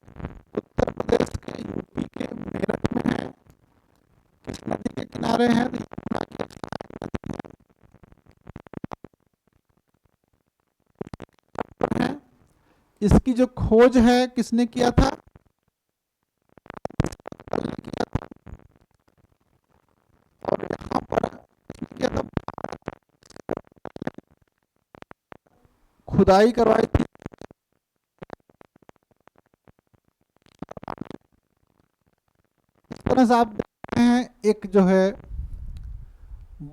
उत्तर प्रदेश के यूपी के मेरठ में है। किस नदी के किनारे है? यमुना के है। इसकी जो खोज है किसने किया था? और यहाँ पर किया था, खुदाई करवाई थी। इस तरह से आप देखते हैं एक जो है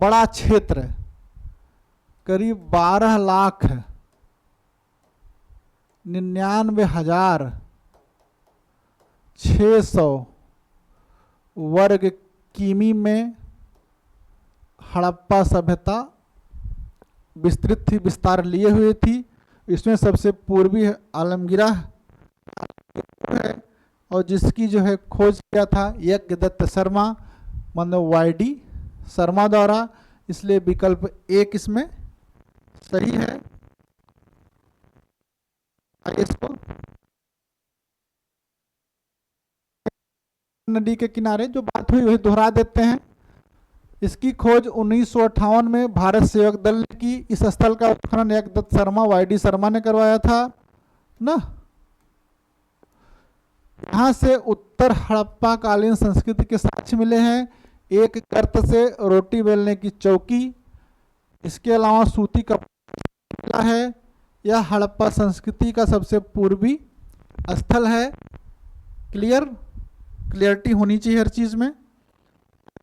बड़ा क्षेत्र, करीब 12,99,600 वर्ग किमी में हड़प्पा सभ्यता विस्तृत थी, विस्तार लिए हुए थी। इसमें सबसे पूर्वी आलमगीरा है, और जिसकी जो है खोज किया था यज्ञदत्त शर्मा, मतलब वाईडी शर्मा द्वारा। इसलिए विकल्प 1 इसमें सही है। आइए इसको नदी के किनारे जो बात हुई वही दोहरा देते हैं। इसकी खोज 1958 में भारत सेवक दल ने की। इस स्थल का उत्खनन यज्ञदत्त शर्मा, वाईडी शर्मा ने करवाया था ना। यहाँ से उत्तर हड़प्पा कालीन संस्कृति के साक्ष्य मिले हैं। एक गर्त से रोटी बेलने की चौकी, इसके अलावा सूती कपड़ा मिला है। यह हड़प्पा संस्कृति का सबसे पूर्वी स्थल है। क्लियरिटी होनी चाहिए हर चीज में।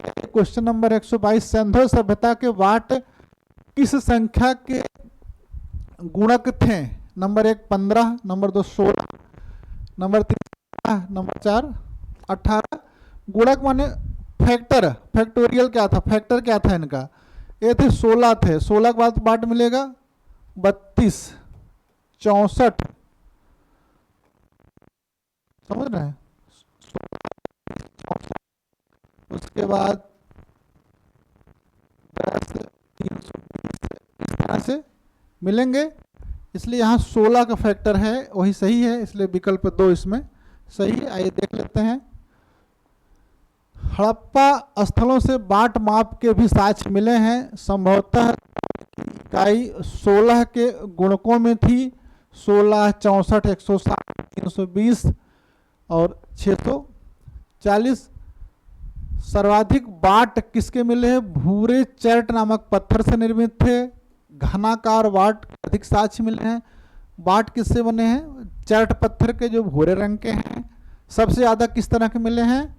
क्वेश्चन नंबर 122, सिंधु सभ्यता के वाट किस संख्या के गुणक थे? Number 1 15, number 2 16, number 3 number 4 18। गुणक माने फैक्टर, फैक्टोरियल क्या था? फैक्टर क्या था इनका? ये थे 16 थे। 16 के बाद बाट मिलेगा 32, 64। समझ रहे हैं? उसके बाद 10, 320 इस तरह से मिलेंगे। इसलिए यहाँ 16 का फैक्टर है, वही सही है, इसलिए विकल्प 2 इसमें सही है। आइए देख लेते हैं। हड़प्पा स्थलों से बाट माप के भी साक्ष्य मिले हैं। संभवतः इकाई 16 के गुणकों में थी, 16, 64, 160, 320 और 640। सर्वाधिक बाट किसके मिले हैं? भूरे चर्ट नामक पत्थर से निर्मित थे। घनाकार बाट अधिक साक्ष्य मिले हैं। बाट किससे बने हैं? चर्ट पत्थर के जो भूरे रंग के हैं। सबसे ज्यादा किस तरह के मिले हैं?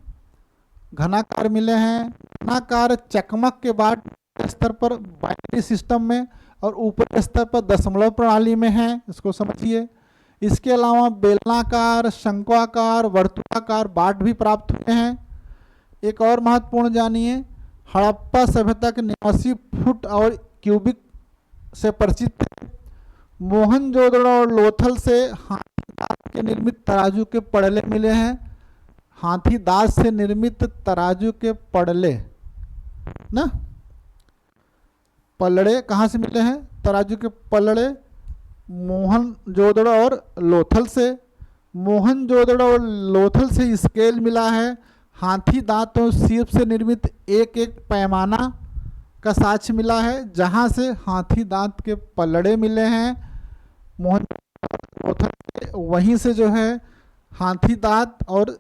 घनाकार मिले हैं। घनाकार चकमक के बाट स्तर पर बाइनरी सिस्टम में और ऊपरी स्तर पर दशमलव प्रणाली में है, इसको समझिए। इसके अलावा बेलनाकार, शंक्वाकार, वर्तुलाकार बाट भी प्राप्त हुए हैं। एक और महत्वपूर्ण जानिए, हड़प्पा सभ्यता के निवासी फुट और क्यूबिक से परिचित थे। मोहनजोदड़ो और लोथल से हाथी दांत के निर्मित तराजू के पड़ले मिले हैं। हाथी दांत से निर्मित तराजू के पड़ले ना, पलड़े कहाँ से मिले हैं? तराजू के पलड़े मोहनजोदड़ो और लोथल से। मोहनजोदड़ो और लोथल से स्केल मिला है। हाथी दांत और सीप से निर्मित एक एक पैमाना का साक्ष्य मिला है, जहां से हाथी दांत के पलड़े मिले हैं। मोहनजोदड़ो के वहीं से जो है हाथी दांत और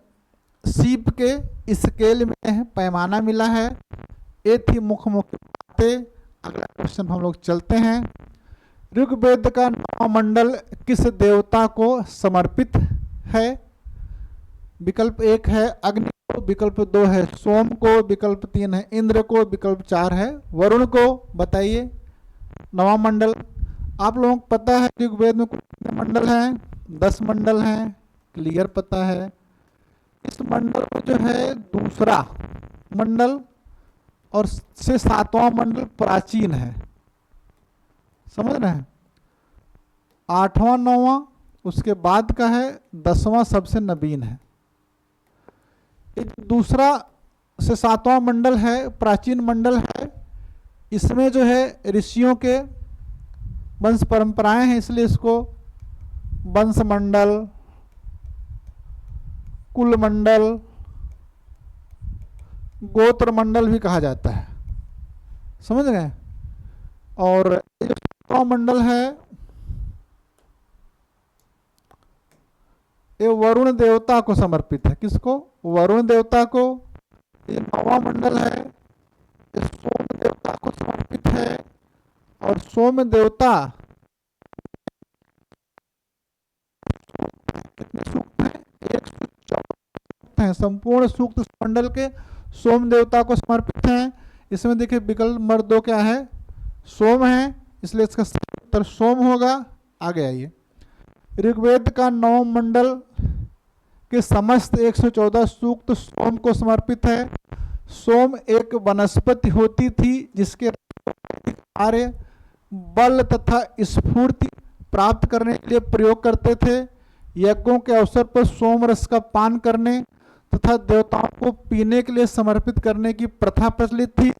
सीप के स्केल मिले हैं, पैमाना मिला है। ये थी मुख्य मुख्य बातें। अगला क्वेश्चन हम लोग चलते हैं। ऋग्वेद का 9वां मंडल किस देवता को समर्पित है? विकल्प 1 है अग्नि को, विकल्प 2 है सोम को, विकल्प 3 है इंद्र को, विकल्प 4 है वरुण को। बताइए 9वां मंडल। आप लोगों को पता है ऋग्वेद में कितने मंडल हैं? 10 मंडल हैं, क्लियर पता है। इस मंडल में जो है दूसरा मंडल और से 7वां मंडल प्राचीन है, समझ रहे हैं? 8वां 9वां उसके बाद का है, 10वां सबसे नवीन है। दूसरा से 7वां मंडल है, प्राचीन मंडल है। इसमें जो है ऋषियों के वंश परंपराएं हैं, इसलिए इसको वंश मंडल, कुल मंडल, गोत्र मंडल भी कहा जाता है, समझ गए? और जो 7वां मंडल है ये वरुण देवता को समर्पित है। किसको? वरुण देवता को। ये 9वां मंडल है, ये सोम देवता को समर्पित है। और सोम देवता कितने सूक्त हैं? 114 हैं। संपूर्ण सूक्त मंडल के सोम देवता को समर्पित हैं। इसमें देखिए विकल्प नंबर 2 क्या है? सोम है, इसलिए इसका उत्तर सोम होगा। आगे आइए। ऋग्वेद का 9 मंडल के समस्त 114 सूक्त सोम को समर्पित है। सोम एक वनस्पति होती थी जिसके कार्य बल तथा स्फूर्ति प्राप्त करने के लिए प्रयोग करते थे। यज्ञों के अवसर पर सोम रस का पान करने तथा देवताओं को पीने के लिए समर्पित करने की प्रथा प्रचलित थी।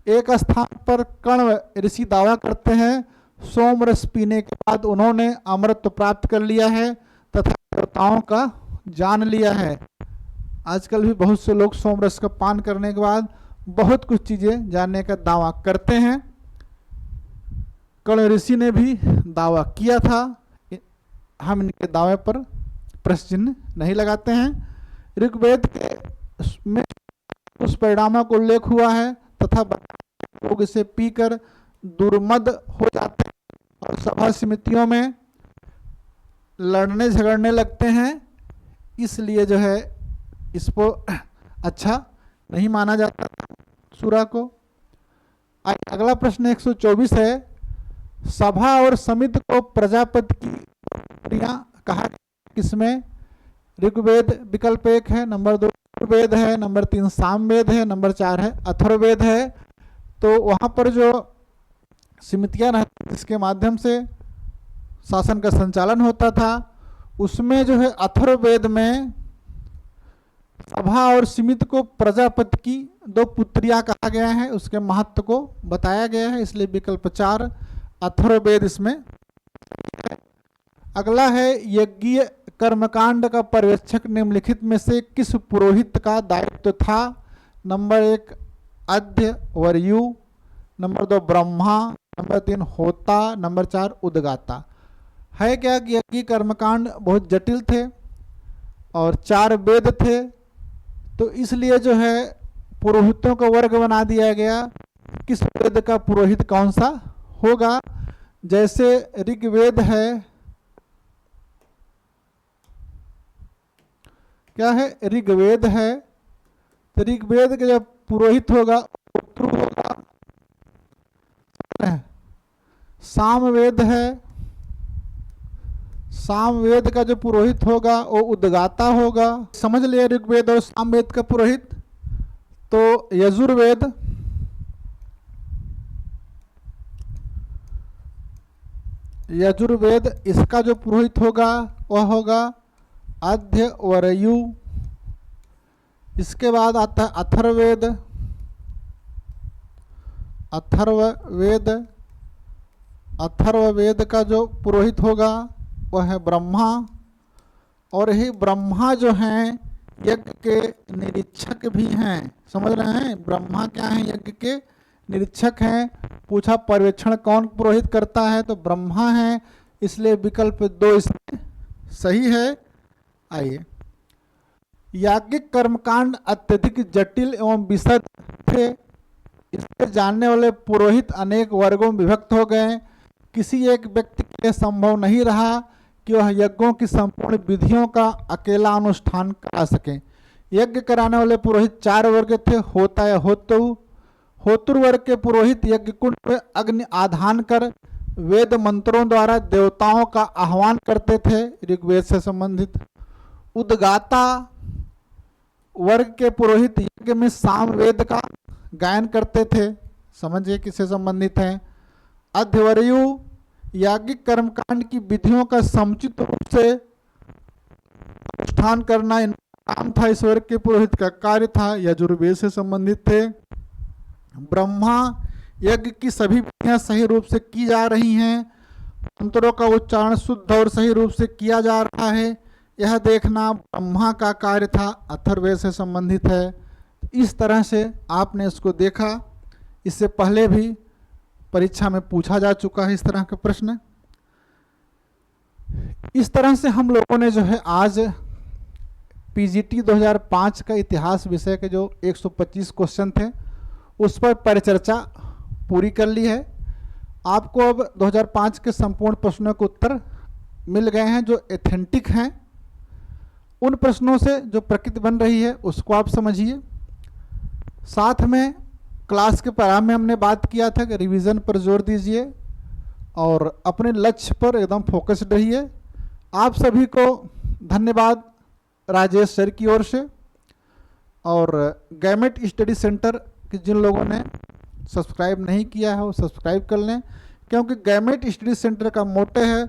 एक स्थान पर कण्व ऋषि दावा करते हैं सोम रस पीने के बाद उन्होंने अमृत प्राप्त कर लिया है तथा देवताओं का जान लिया है। आजकल भी बहुत से लोग सोम रस का पान करने के बाद बहुत कुछ चीजें जानने का दावा करते हैं। कण्व ऋषि ने भी दावा किया था, हम इनके दावे पर प्रश्न चिन्ह नहीं लगाते हैं। ऋग्वेद के में उस परिणामों का उल्लेख हुआ है तथा लोग इसे पीकर दुर्मद हो जाते हैं और सभा समितियों में लड़ने झगड़ने लगते हैं। इसलिए जो है इसको अच्छा नहीं माना जाता सूरा को। अगला प्रश्न 124 है। सभा और समिति को प्रजापति की क्रिया कहा किसमें? ऋग्वेद विकल्प 1 है, नंबर 2 ऋग्वेद है, नंबर 3 सामवेद है, नंबर 4 है अथर्ववेद है। तो वहाँ पर जो समितियाँ रहती जिसके माध्यम से शासन का संचालन होता था, उसमें जो है अथर्ववेद में सभा और सीमित को प्रजापति की दो पुत्रियां कहा गया है, उसके महत्व को बताया गया है, इसलिए विकल्प 4 अथर्ववेद इसमें। अगला है यज्ञीय कर्मकांड का पर्यवेक्षक निम्नलिखित में से किस पुरोहित का दायित्व था? नंबर 1 अध्य वरयु, नंबर 2 ब्रह्मा, नंबर 3 होता, नंबर 4 उदगाता। है क्या कि यज्ञ कर्मकांड बहुत जटिल थे और 4 वेद थे, तो इसलिए जो है पुरोहितों का वर्ग बना दिया गया। किस वेद का पुरोहित कौन सा होगा? जैसे ऋग्वेद है, क्या है? ऋग्वेद है, तो ऋग्वेद का जो पुरोहित होगा होतृ होगा। सामवेद है, सामवेद का जो पुरोहित होगा वो उद्गाता होगा। समझ लिया ऋग्वेद और सामवेद का पुरोहित। तो यजुर्वेद, यजुर्वेद इसका जो पुरोहित होगा वह होगा अध्य वरयु। इसके बाद आता है अथर्ववेद, अथर्ववेद, अथर्ववेद का जो पुरोहित होगा वह है ब्रह्मा। और यही ब्रह्मा जो हैं यज्ञ के निरीक्षक भी हैं। समझ रहे हैं? ब्रह्मा क्या है? यज्ञ के निरीक्षक हैं। पूछा पर्यवेक्षण कौन पुरोहित करता है, तो ब्रह्मा है, इसलिए विकल्प 2 इसमें सही है। आइए, याज्ञिक कर्मकांड अत्यधिक जटिल एवं विशद थे, इससे जानने वाले पुरोहित अनेक वर्गों में विभक्त हो गए। किसी एक व्यक्ति के लिए संभव नहीं रहा कि वह यज्ञों की संपूर्ण विधियों का अकेला अनुष्ठान करा सकें। यज्ञ कराने वाले पुरोहित 4 वर्ग थे, होता या होतु। होतृ वर्ग के पुरोहित यज्ञ कुंड में अग्नि आधान कर वेद मंत्रों द्वारा देवताओं का आह्वान करते थे, ऋग्वेद से संबंधित। उद्गाता वर्ग के पुरोहित यज्ञ में सामवेद का गायन करते थे। समझिए किससे संबंधित है? अध्यवरयु याज्ञिक कर्मकांड की विधियों का समुचित रूप से अनुष्ठान करना इनका काम था, इस वर्ग के पुरोहित का कार्य था, यजुर्वेद से संबंधित थे। ब्रह्मा यज्ञ की सभी विधियां सही रूप से की जा रही हैं, मंत्रों का उच्चारण शुद्ध और सही रूप से किया जा रहा है, यह देखना ब्रह्मा का कार्य था, अथर्ववेद से संबंधित है। इस तरह से आपने इसको देखा। इससे पहले भी परीक्षा में पूछा जा चुका है इस तरह के प्रश्न। इस तरह से हम लोगों ने जो है आज पीजीटी 2005 का इतिहास विषय के जो 125 क्वेश्चन थे उस पर परिचर्चा पूरी कर ली है। आपको अब 2005 के संपूर्ण प्रश्नों के उत्तर मिल गए हैं जो एथेंटिक हैं। उन प्रश्नों से जो प्रकृति बन रही है उसको आप समझिए। साथ में क्लास के प्रारंभ में हमने बात किया था कि रिवीजन पर जोर दीजिए और अपने लक्ष्य पर एकदम फोकस्ड रहिए। आप सभी को धन्यवाद राजेश सर की ओर से। और गैमेट स्टडी सेंटर के जिन लोगों ने सब्सक्राइब नहीं किया है वो सब्सक्राइब कर लें, क्योंकि गैमेट स्टडी सेंटर का मोटो है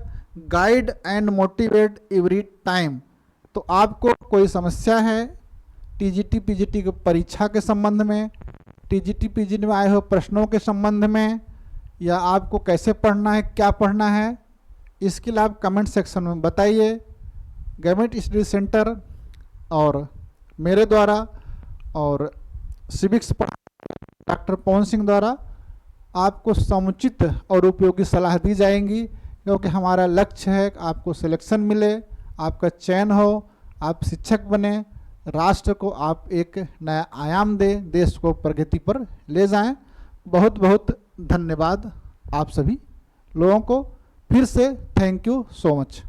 guide and motivate every time. तो आपको कोई समस्या है टीजीटी पीजीटी की परीक्षा के संबंध में, टीजीटी पीजीटी में आए हुए प्रश्नों के संबंध में, या आपको कैसे पढ़ना है, क्या पढ़ना है, इसके लिए आप कमेंट सेक्शन में बताइए। गैमेट स्टडी सेंटर और मेरे द्वारा और सिविक्स डॉक्टर पवन सिंह द्वारा आपको समुचित और उपयोगी सलाह दी जाएंगी, क्योंकि हमारा लक्ष्य है कि आपको सिलेक्शन मिले, आपका चयन हो, आप शिक्षक बने, राष्ट्र को आप एक नया आयाम दें, देश को प्रगति पर ले जाएं। बहुत बहुत धन्यवाद आप सभी लोगों को। फिर से थैंक यू सो मच।